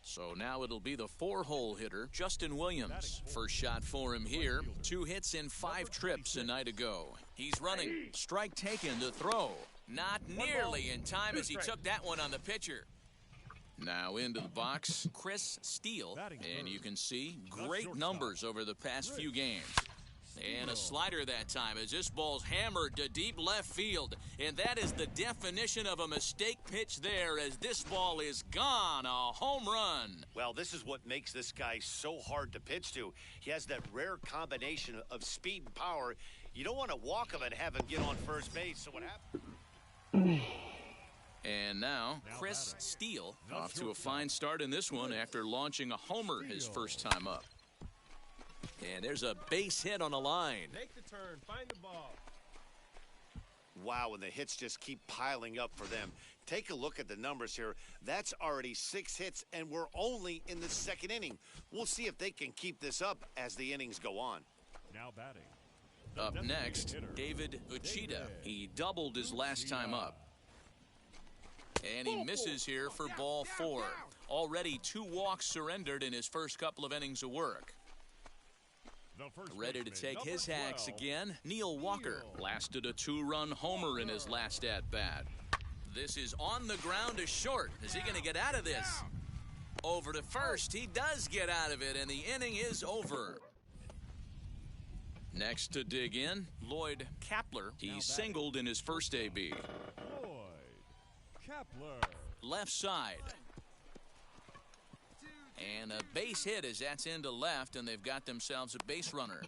So now it'll be the 4-hole hitter, Justin Williams. First shot for him here. 2 hits in 5 trips a night ago. He's running. Strike taken to throw. Not nearly in time as he took that one on the pitcher. Now into the box, Chris Steele. And you can see great numbers over the past few games. And a slider that time as this ball's hammered to deep left field. And that is the definition of a mistake pitch there as this ball is gone. A home run. Well, this is what makes this guy so hard to pitch to. He has that rare combination of speed and power. You don't want to walk him and have him get on first base. So what happened? And now, Chris Steele off to a fine start in this one after launching a homer his first time up. And there's a base hit on the line. Make the turn. Find the ball. Wow, and the hits just keep piling up for them. Take a look at the numbers here. That's already 6 hits, and we're only in the 2nd inning. We'll see if they can keep this up as the innings go on. Now batting. Up next, David Uchida. He doubled his last time up. And he misses here for ball 4. Already 2 walks surrendered in his first couple of innings of work. Ready to take his hacks again, Neil Walker blasted a 2-run homer in his last at-bat. This is on the ground to short. Is he going to get out of this? Over to first. He does get out of it, and the inning is over. Next to dig in, Lloyd Kapler. He singled in his first AB. Lloyd Kapler. Left side. And a base hit as that's into left, and they've got themselves a base runner.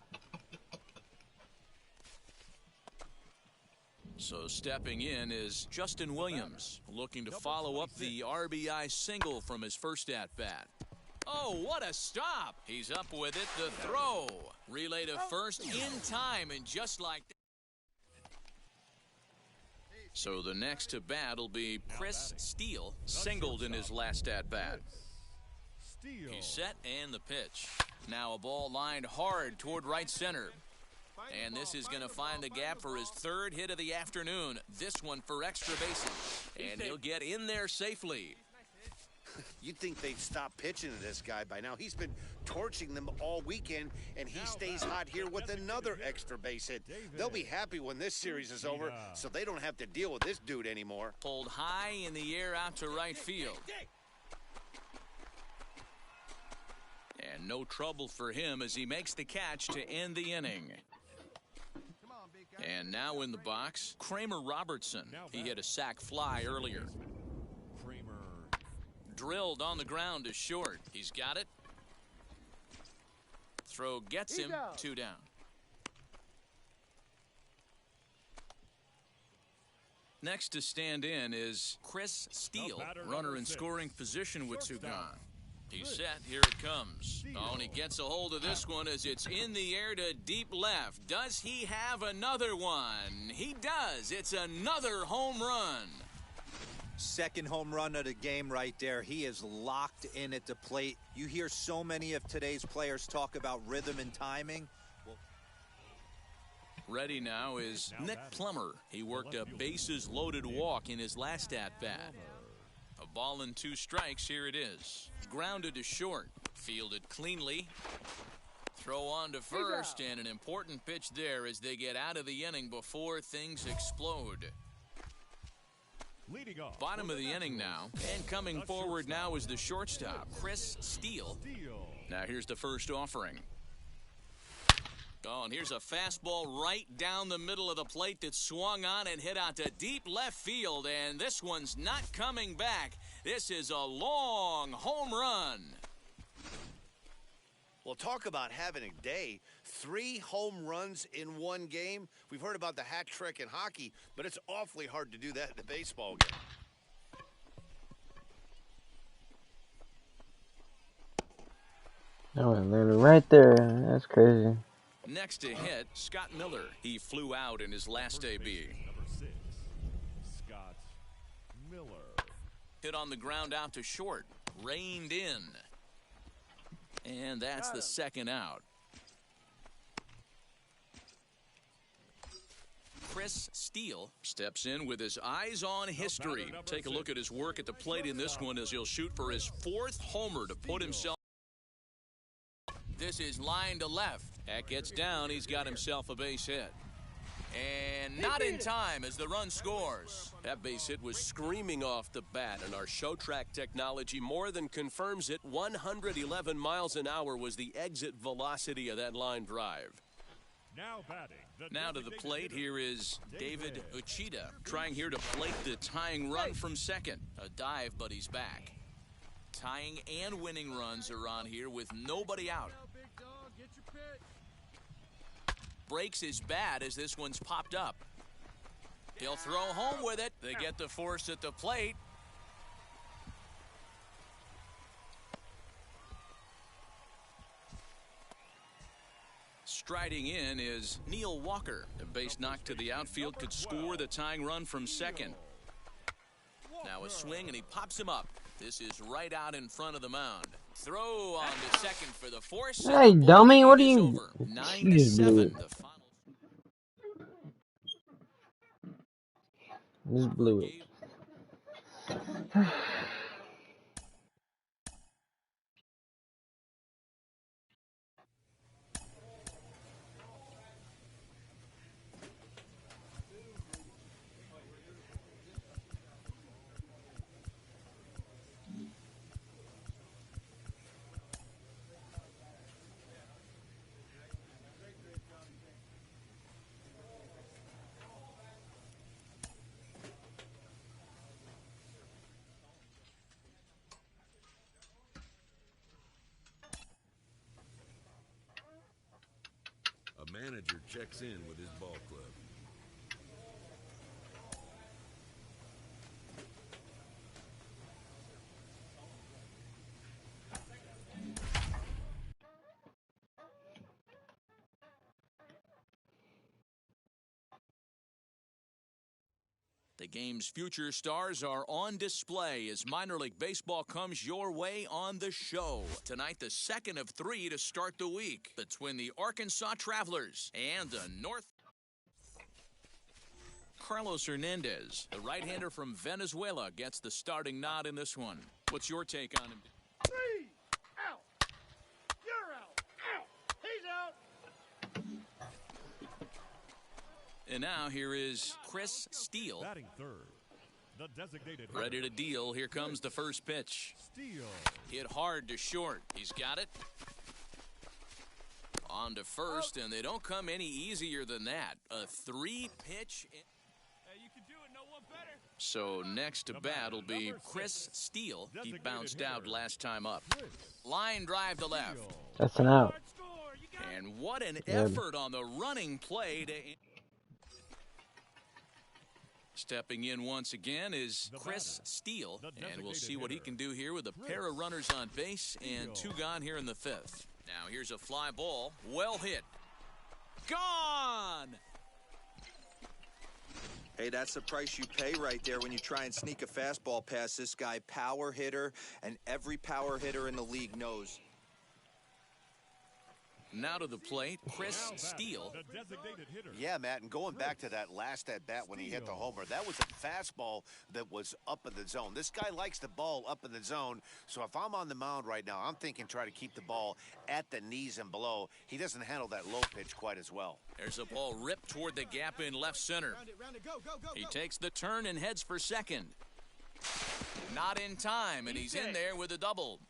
So stepping in is Justin Williams, looking to follow up the RBI single from his first at-bat. Oh, what a stop. He's up with it. The throw. Relay to first in time, and just like that. So the next to bat will be Chris Steele, singled in his last at-bat. He's set and the pitch. Now a ball lined hard toward right center. And this is going to find the gap for his third hit of the afternoon. This one for extra bases. And he'll get in there safely. You'd think they'd stop pitching to this guy by now. He's been torching them all weekend, and he stays hot here with another extra base hit. They'll be happy when this series is over, so they don't have to deal with this dude anymore. Pulled high in the air out to right field. And no trouble for him as he makes the catch to end the inning. And now in the box, Kramer Robertson. He hit a sac fly earlier. Drilled on the ground to short. He's got it. Throw gets him. 2 down. Next to stand in is Chris Steele, runner in scoring position with Sugan. He's set. Here it comes. Oh, and he gets a hold of this one as it's in the air to deep left. Does he have another one? He does. It's another home run. Second home run of the game right there. He is locked in at the plate. You hear so many of today's players talk about rhythm and timing. Ready now is Nick Plummer. He worked a bases-loaded walk in his last at-bat. A ball and 2 strikes. Here it is. Grounded to short. Fielded cleanly. Throw on to first, and an important pitch there as they get out of the inning before things explode. Bottom of the inning now, and coming forward now is the shortstop, Chris Steele. Now here's the first offering. Oh, and here's a fastball right down the middle of the plate that swung on and hit out to deep left field, and this one's not coming back. This is a long home run. Well, talk about having a day. 3 home runs in one game. We've heard about the hat trick in hockey, but it's awfully hard to do that in a baseball game. Oh, they're right there. That's crazy. Next to hit, Scott Miller. He flew out in his last AB. Number 6, Scott Miller. Hit on the ground out to short. Reined in. And that's the second out. Chris Steele steps in with his eyes on history. Take a look at his work at the plate in this one as he'll shoot for his 4th homer to put himself. This is line to left. That gets down. He's got himself a base hit. And not in time as the run scores. That base hit was screaming off the bat, and our show track technology more than confirms it. 111 miles an hour was the exit velocity of that line drive. Now to the plate, here is David Uchida, trying here to plate the tying run from second. A dive, but he's back. Tying and winning runs are on here with nobody out. Breaks his bat as this one's popped up. He'll throw home with it. They get the force at the plate. Striding in is Neil Walker. The base knock to the outfield could score the tying run from second. Now a swing, and he pops him up. This is right out in front of the mound. Throw on to second for the force. Hey, dummy, what are you... 9-7. The final. Just blew it. A manager checks in with his ball club. The game's future stars are on display as minor league baseball comes your way on the show. Tonight, the second of 3 to start the week between the Arkansas Travelers and the North. Carlos Hernandez, the right-hander from Venezuela, gets the starting nod in this one. What's your take on him? 3 out. You're out. Out. He's out. And now here is Chris Steele. Batting third, the designated hitter. Ready to deal. Here comes the first pitch. Steele. Hit hard to short. He's got it. On to first, and they don't come any easier than that. A 3-pitch. You can do it. No one better. So next to bat will be Chris Steele. He bounced out last time up. Line drive to left. That's an out. And what an effort on the running play to... Stepping in once again is Chris Steele, and we'll see what he can do here with a pair of runners on base and 2 gone here in the 5th. Now here's a fly ball, well hit. Gone! Hey, that's the price you pay right there when you try and sneak a fastball past this guy. Power hitter, and every power hitter in the league knows. Now to the plate, Chris Steele. The designated hitter. Yeah, Matt, and going back to that last at-bat when he hit the homer, that was a fastball that was up in the zone. This guy likes the ball up in the zone, so if I'm on the mound right now, I'm thinking try to keep the ball at the knees and below. He doesn't handle that low pitch quite as well. There's a ball ripped toward the gap in left center. Round it, go, go, go, He go. takes the turn and heads for second. Not in time, and he's in there with a double.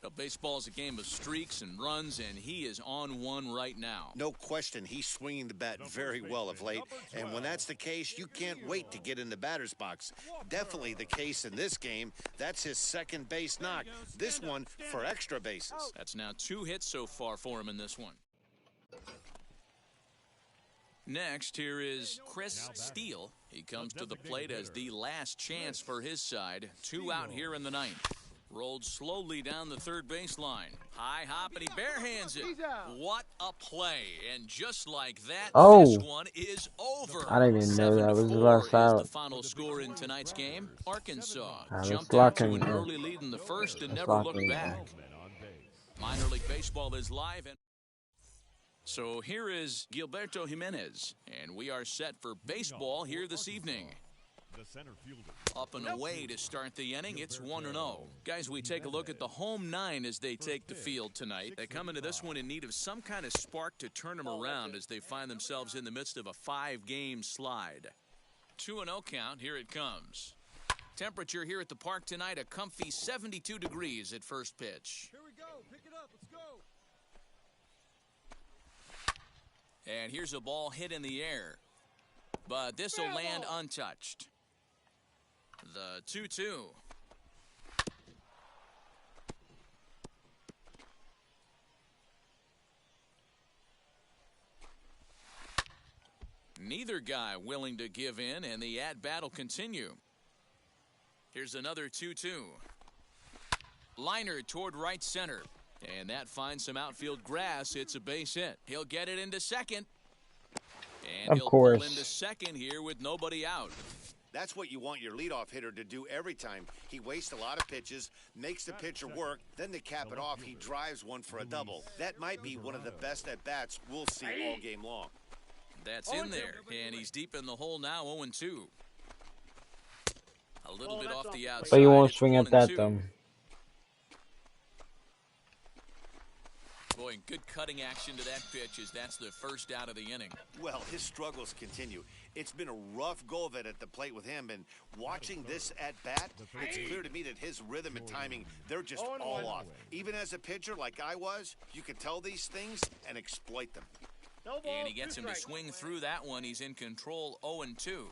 Now, baseball is a game of streaks and runs, and he is on one right now. No question, he's swinging the bat very well of late, and when that's the case, you can't wait to get in the batter's box. Definitely the case in this game. That's his second base knock. This one for extra bases. That's now 2 hits so far for him in this one. Next, here is Chris Steele. He comes to the plate as the last chance for his side. 2 out here in the 9th. Rolled slowly down the third baseline. High hop, and he barehands it. What a play. And just like that, this one is over. I didn't even know that was the last out. The final score in tonight's game. Arkansas let's jumped lock out to in an here. early lead in the first and Let's never lock looked in back. here. Minor League Baseball is live. So here is Gilberto Jimenez, and we are set for baseball here this evening. The center fielder. Up and away to start the inning. It's 1-0. Guys, we take a look at the home 9 as they take the field tonight. They come into this one in need of some kind of spark to turn them around as they find themselves in the midst of a 5-game slide. 2-0 count. Here it comes. Temperature here at the park tonight, a comfy 72 degrees at first pitch. Here we go. Pick it up. Let's go. And here's a ball hit in the air. But this will land untouched. The 2-2. Neither guy willing to give in, and the at-bat will continue. Here's another 2-2. Liner toward right center. And that finds some outfield grass. It's a base hit. He'll get it into second. And he'll pull into second here with nobody out. That's what you want your leadoff hitter to do every time. He wastes a lot of pitches, makes the pitcher work, then to cap it off, he drives one for a double. That might be one of the best at-bats we'll see all game long. That's in there, and he's deep in the hole now, 0-2. A little bit off the outside. But you won't swing at that, though. Boy, good cutting action to that pitch as that's the first out of the inning. Well, his struggles continue. It's been a rough go of it at the plate with him, and watching this at-bat, it's clear to me that his rhythm and timing, they're just all off. Even as a pitcher like I was, you can tell these things and exploit them. And he gets him to swing through that one. He's in control, 0-2.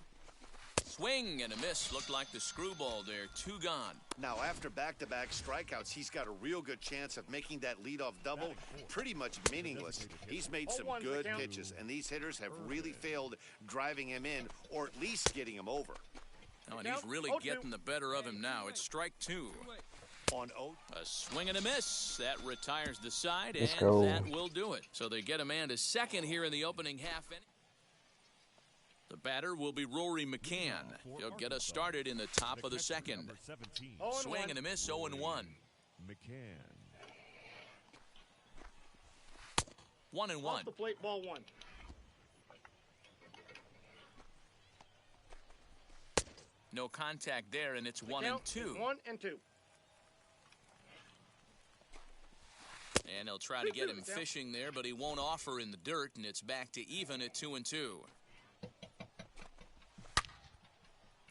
Swing and a miss. Looked like the screwball there. 2 gone. Now, after back-to-back strikeouts, he's got a real good chance of making that leadoff double pretty much meaningless. He's made some good pitches, and these hitters have really failed driving him in or at least getting him over. Oh, and he's really getting the better of him now. It's strike 2. On 0. A swing and a miss. That retires the side, Let's and go. that will do it. So they get a man to second here in the opening half inning. The batter will be Rory McCann. He'll get us started in the top of the second. Swing and a miss, 0-1. McCann. 1-1. Off the plate, ball one. No contact there, and it's 1-2. 1-2. And they'll try to get him fishing there, but he won't offer in the dirt, and it's back to even at 2-2.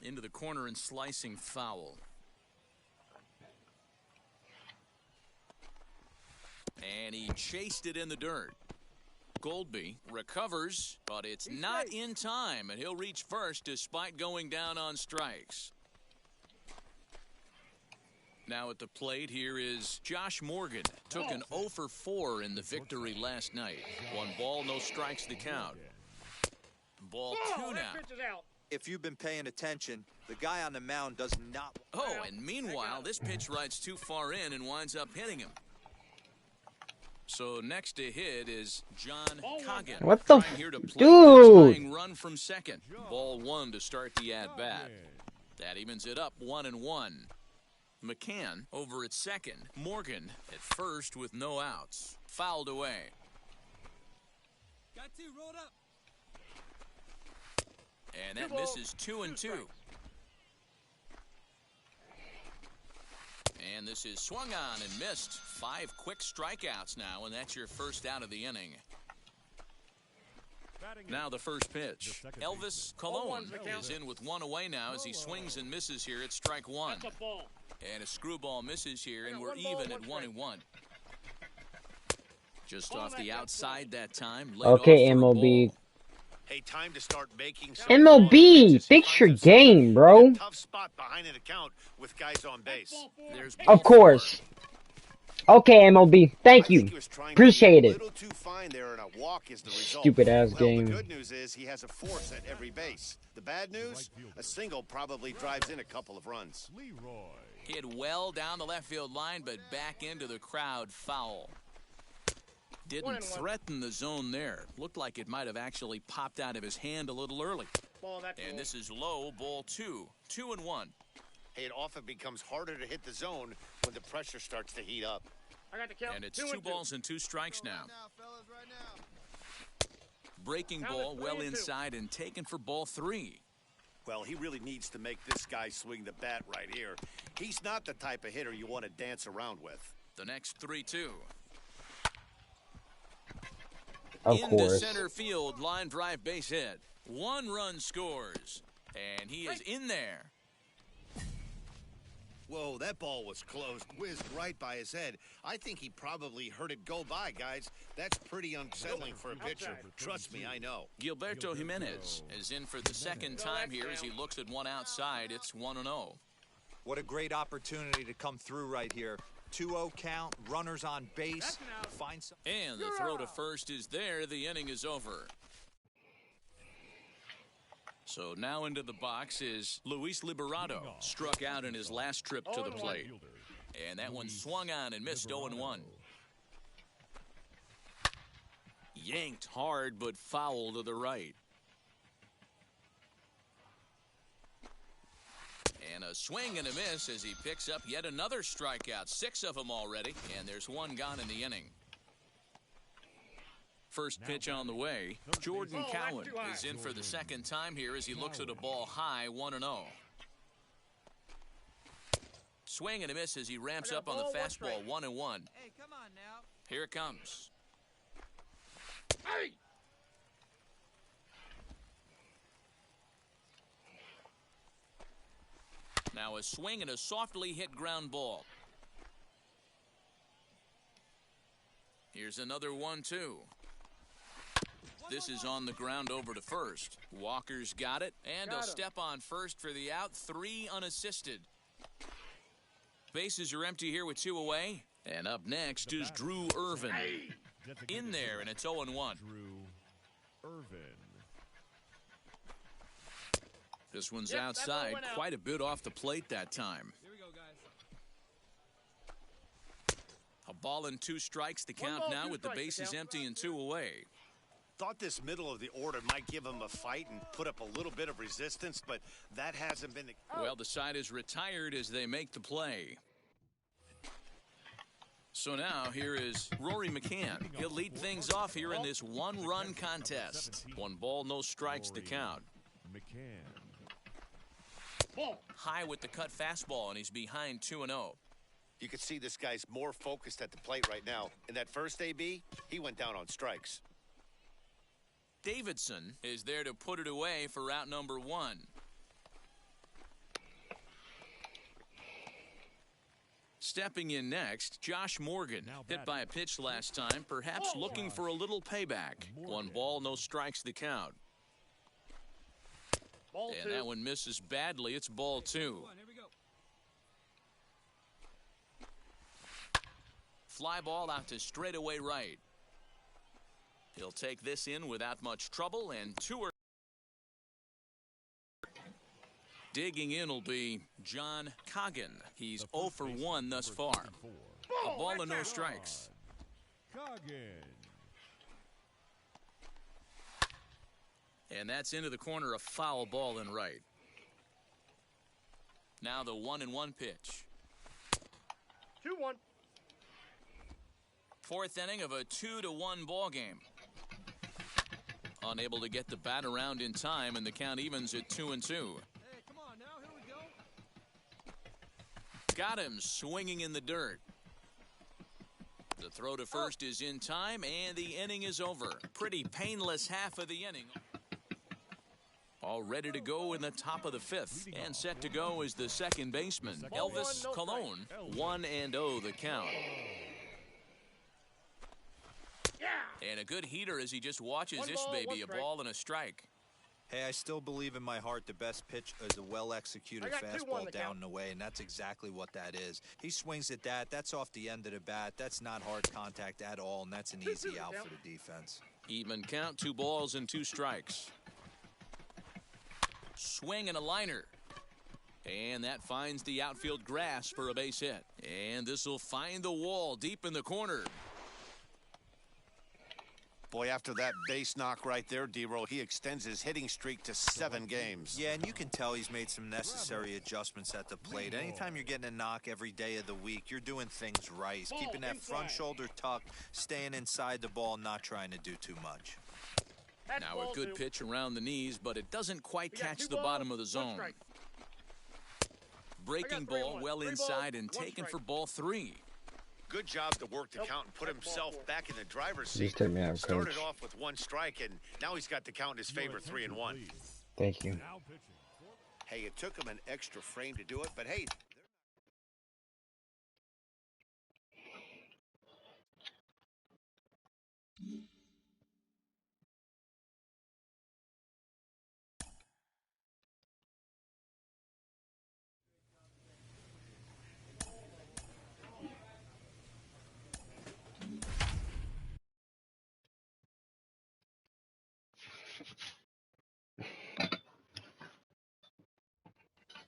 Into the corner and slicing foul. And he chased it in the dirt. Goldby recovers, but it's not in time, and he'll reach first despite going down on strikes. Now at the plate, here is Josh Morgan. Took an 0 for 4 in the victory last night. 1 ball, no strikes to count. Ball 2 now. If you've been paying attention, the guy on the mound does not. Oh, and meanwhile, this pitch rides too far in and winds up hitting him. So next to hit is John Coggin. What the here to play dude? The tying run from second. Ball 1 to start the at-bat. That evens it up 1-1. McCann over at second. Morgan at first with no outs. Fouled away. Got 2, rolled up. And that misses 2-2. And this is swung on and missed. 5 quick strikeouts now, and that's your first out of the inning. Now the first pitch. Elvis Colon is in with 1 away now as he swings and misses here at strike 1. And a screwball misses here, and we're even at 1-1. Just off the outside that time. Okay, MLB. Hey, time to start making some MLB, fix your game, bro. tough spot behind an account with guys on base. Of course. Okay, MLB, thank you. Appreciate it. Too fine there, and a walk is the result. Stupid ass Well, game. the good news is he has a force at every base. The bad news, a single probably drives in a couple of runs. Hit well down the left field line, but back into the crowd, foul. Didn't threaten the zone there. Looked like it might have actually popped out of his hand a little early. And this is low, ball 2. 2-1. Hey, it often becomes harder to hit the zone when the pressure starts to heat up. I got the count. And it's 2 balls and 2 strikes now. Breaking ball well inside and taken for ball 3. Well, he really needs to make this guy swing the bat right here. He's not the type of hitter you want to dance around with. The next 3-2. Of Into course. center field, line drive base hit. 1 run scores. And he is in there. Whoa, that ball was close. Whizzed right by his head. I think he probably heard it go by, guys. That's pretty unsettling for a pitcher. Trust me, I know. Gilberto Jimenez is in for the second time here as he looks at one outside. It's 1-0. What a great opportunity to come through right here. 2-0 count, runners on base. Find some. And the throw to first is there. The inning is over. So now into the box is Luis Liberato. Struck out in his last trip to the plate. And that one swung on and missed 0-1. Yanked hard but foul to the right. And a swing and a miss as he picks up yet another strikeout. 6 of them already, and there's 1 gone in the inning. First pitch on the way. Jordan Cowan is in for the second time here as he looks at a ball high, 1-0. Swing and a miss as he ramps up on the fastball, 1-1. Hey, come on now. Here it comes. Hey! Now a swing and a softly hit ground ball. Here's another 1-2. This is on the ground over to first. Walker's got it, and he'll step on first for the out. 3 unassisted. Bases are empty here with 2 away. And up next is Drew Irvin. In there, and it's 0-1. Drew Irvin. This one's outside, quite a bit off the plate that time. Here we go, guys. A ball and 2 strikes, the count now with the bases empty and 2 away. Thought this middle of the order might give him a fight and put up a little bit of resistance, but that hasn't been the... Well, the side is retired as they make the play. So now here is Rory McCann. He'll lead things off here in this one-run contest. 1 ball, no strikes to count. McCann. High with the cut fastball, and he's behind 2-0. You can see this guy's more focused at the plate right now. In that first AB, he went down on strikes. Davidson is there to put it away for out number 1. Stepping in next, Josh Morgan. Hit by a pitch last time, perhaps looking for a little payback. 1 ball, no strikes to count. And that one misses badly. It's ball 2. Fly ball out to straightaway right. He'll take this in without much trouble, and 2 are... Digging in will be John Coggin. He's 0 for 1 thus far. A ball and no strikes. Coggin. And that's into the corner, a foul ball and right. Now the 1-1 pitch. 2-1. 4th inning of a 2-1 ball game. Unable to get the bat around in time, and the count evens at 2-2. Hey, come on now, here we go. Got him swinging in the dirt. The throw to first is in time, and the inning is over. Pretty painless half of the inning. All ready to go in the top of the 5th. And set to go is the second baseman, Elvis Colon. 1-0 the count. And a good heater as he just watches this baby, a ball and a strike. Hey, I still believe in my heart the best pitch is a well-executed fastball down and away, and that's exactly what that is. He swings at that. That's off the end of the bat. That's not hard contact at all, and that's an easy out for the defense. Even count, 2 balls and 2 strikes. Swing and a liner. And that finds the outfield grass for a base hit. And this will find the wall deep in the corner. Boy, after that base knock right there, D-Roll, he extends his hitting streak to 7 games. Yeah, and you can tell he's made some necessary adjustments at the plate. Anytime you're getting a knock every day of the week, you're doing things right. He's keeping that front shoulder tucked, staying inside the ball, not trying to do too much. Now a good pitch around the knees, but it doesn't quite catch the bottom of the zone. Breaking ball well inside and taken for ball 3. Good job to work the count and put himself back in the driver's seat. Just take me out, Started coach. off with 1 strike, and now he's got the count in his favor, 3-1. Thank you. Hey, it took him an extra frame to do it, but hey.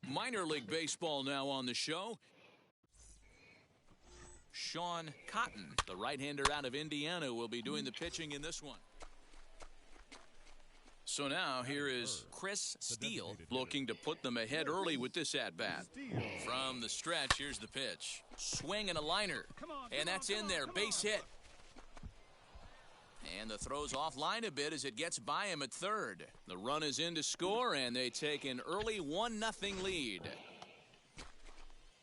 Minor League Baseball now on the show. Sean Cotton, the right-hander out of Indiana, will be doing the pitching in this one. So now here is Chris Steele looking to put them ahead early with this at-bat. From the stretch, here's the pitch. Swing and a liner. And that's in there. Base hit. And the throw's offline a bit as it gets by him at third. The run is in to score, and they take an early 1-0 lead.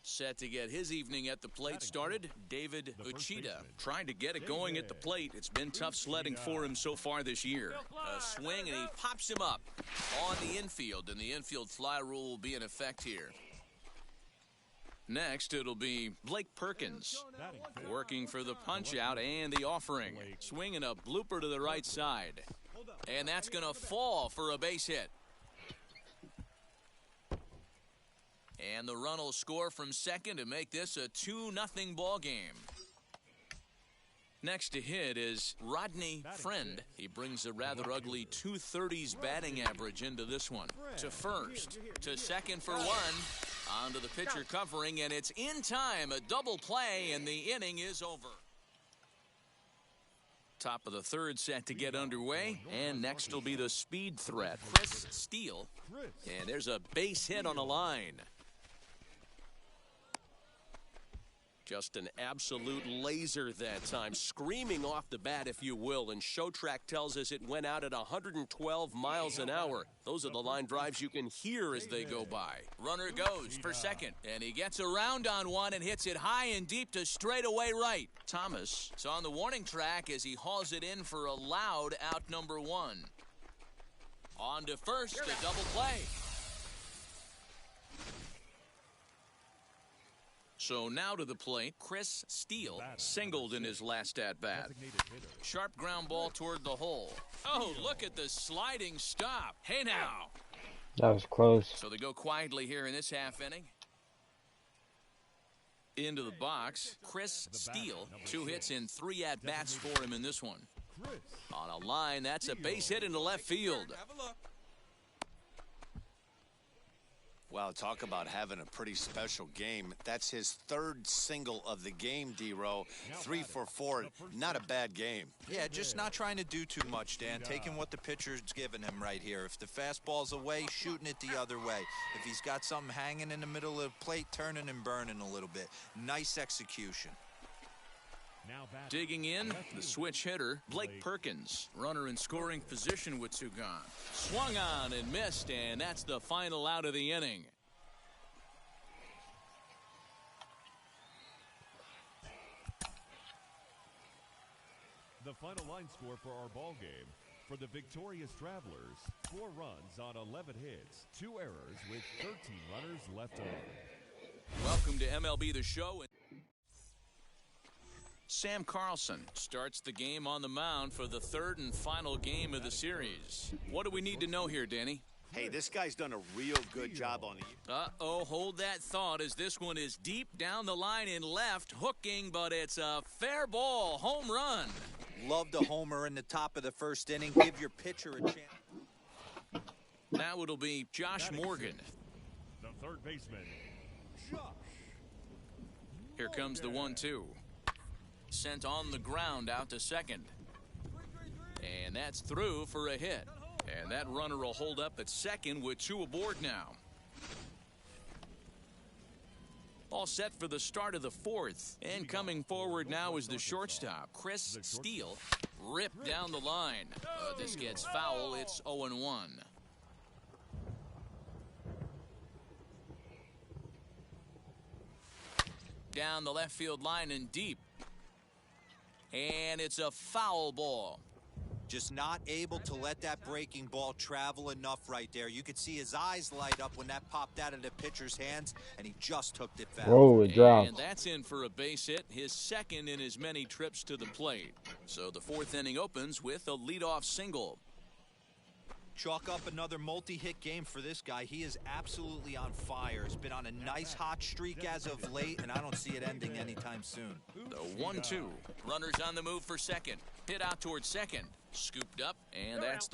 Set to get his evening at the plate started, David Uchida. Trying to get it going at the plate. It's been tough sledding for him so far this year. A swing, and he pops him up on the infield, and the infield fly rule will be in effect here. Next, it'll be Blake Perkins working for the punch-out and the offering. Swinging a blooper to the right side. And that's going to fall for a base hit. And the run will score from second to make this a 2-0 ball game. Next to hit is Rodney Friend. He brings a rather ugly 230s batting average into this one. To first, to second for 1. Onto the pitcher covering, and it's in time. A double play, and the inning is over. Top of the third set to get underway, and next will be the speed threat, Chris Steele. And there's a base hit on the line. Just an absolute laser that time, screaming off the bat, if you will, and ShowTrack tells us it went out at 112 miles an hour. Those are the line drives you can hear as they go by. Runner goes for second, and he gets around on one and hits it high and deep to straightaway right. Thomas is on the warning track as he hauls it in for a loud out number one. On to first, a double play. So now to the plate, Chris Steele singled in his last at-bat. Sharp ground ball toward the hole. Oh, look at the sliding stop. Hey now. That was close. So they go quietly here in this half inning. Into the box, Chris Steele. 2 hits in 3 at-bats for him in this one. On a line, that's a base hit into left field. Wow, talk about having a pretty special game. That's his 3rd single of the game, D-Row. 3 for 4, not a bad game. Yeah, just not trying to do too much, Dan. Taking what the pitcher's giving him right here. If the fastball's away, shooting it the other way. If he's got something hanging in the middle of the plate, turning and burning a little bit. Nice execution. Digging in, the switch hitter, Blake Perkins. Runner in scoring position with 2 gone. Swung on and missed, and that's the final out of the inning. The final line score for our ball game. For the victorious Travelers, 4 runs on 11 hits, 2 errors with 13 runners left on. Welcome to MLB The Show. Sam Carlson starts the game on the mound for the 3rd and final game of the series. What do we need to know here, Danny? Hey, this guy's done a real good job on the... Uh-oh, hold that thought as this one is deep down the line in left, hooking, but it's a fair ball, home run. Love the homer in the top of the 1st inning. Give your pitcher a chance. Now it'll be Josh Morgan. The 3rd baseman, Josh. Here comes the 1-2. Sent on the ground out to second. And that's through for a hit. And that runner will hold up at second with 2 aboard now. All set for the start of the 4th. And coming forward now is the shortstop, Chris Steele. Ripped down the line. This gets foul. It's 0-1. Down the left field line and deep. And it's a foul ball. Just not able to let that breaking ball travel enough right there. You could see his eyes light up when that popped out of the pitcher's hands, and he just hooked it foul. Whoa, it dropped. And that's in for a base hit, his 2nd in his many trips to the plate. So the 4th inning opens with a leadoff single. Chalk up another multi-hit game for this guy. He is absolutely on fire. He's been on a nice hot streak as of late, and I don't see it ending anytime soon. The 1-2. Runners on the move for second. Hit out towards second. Scooped up, and that's the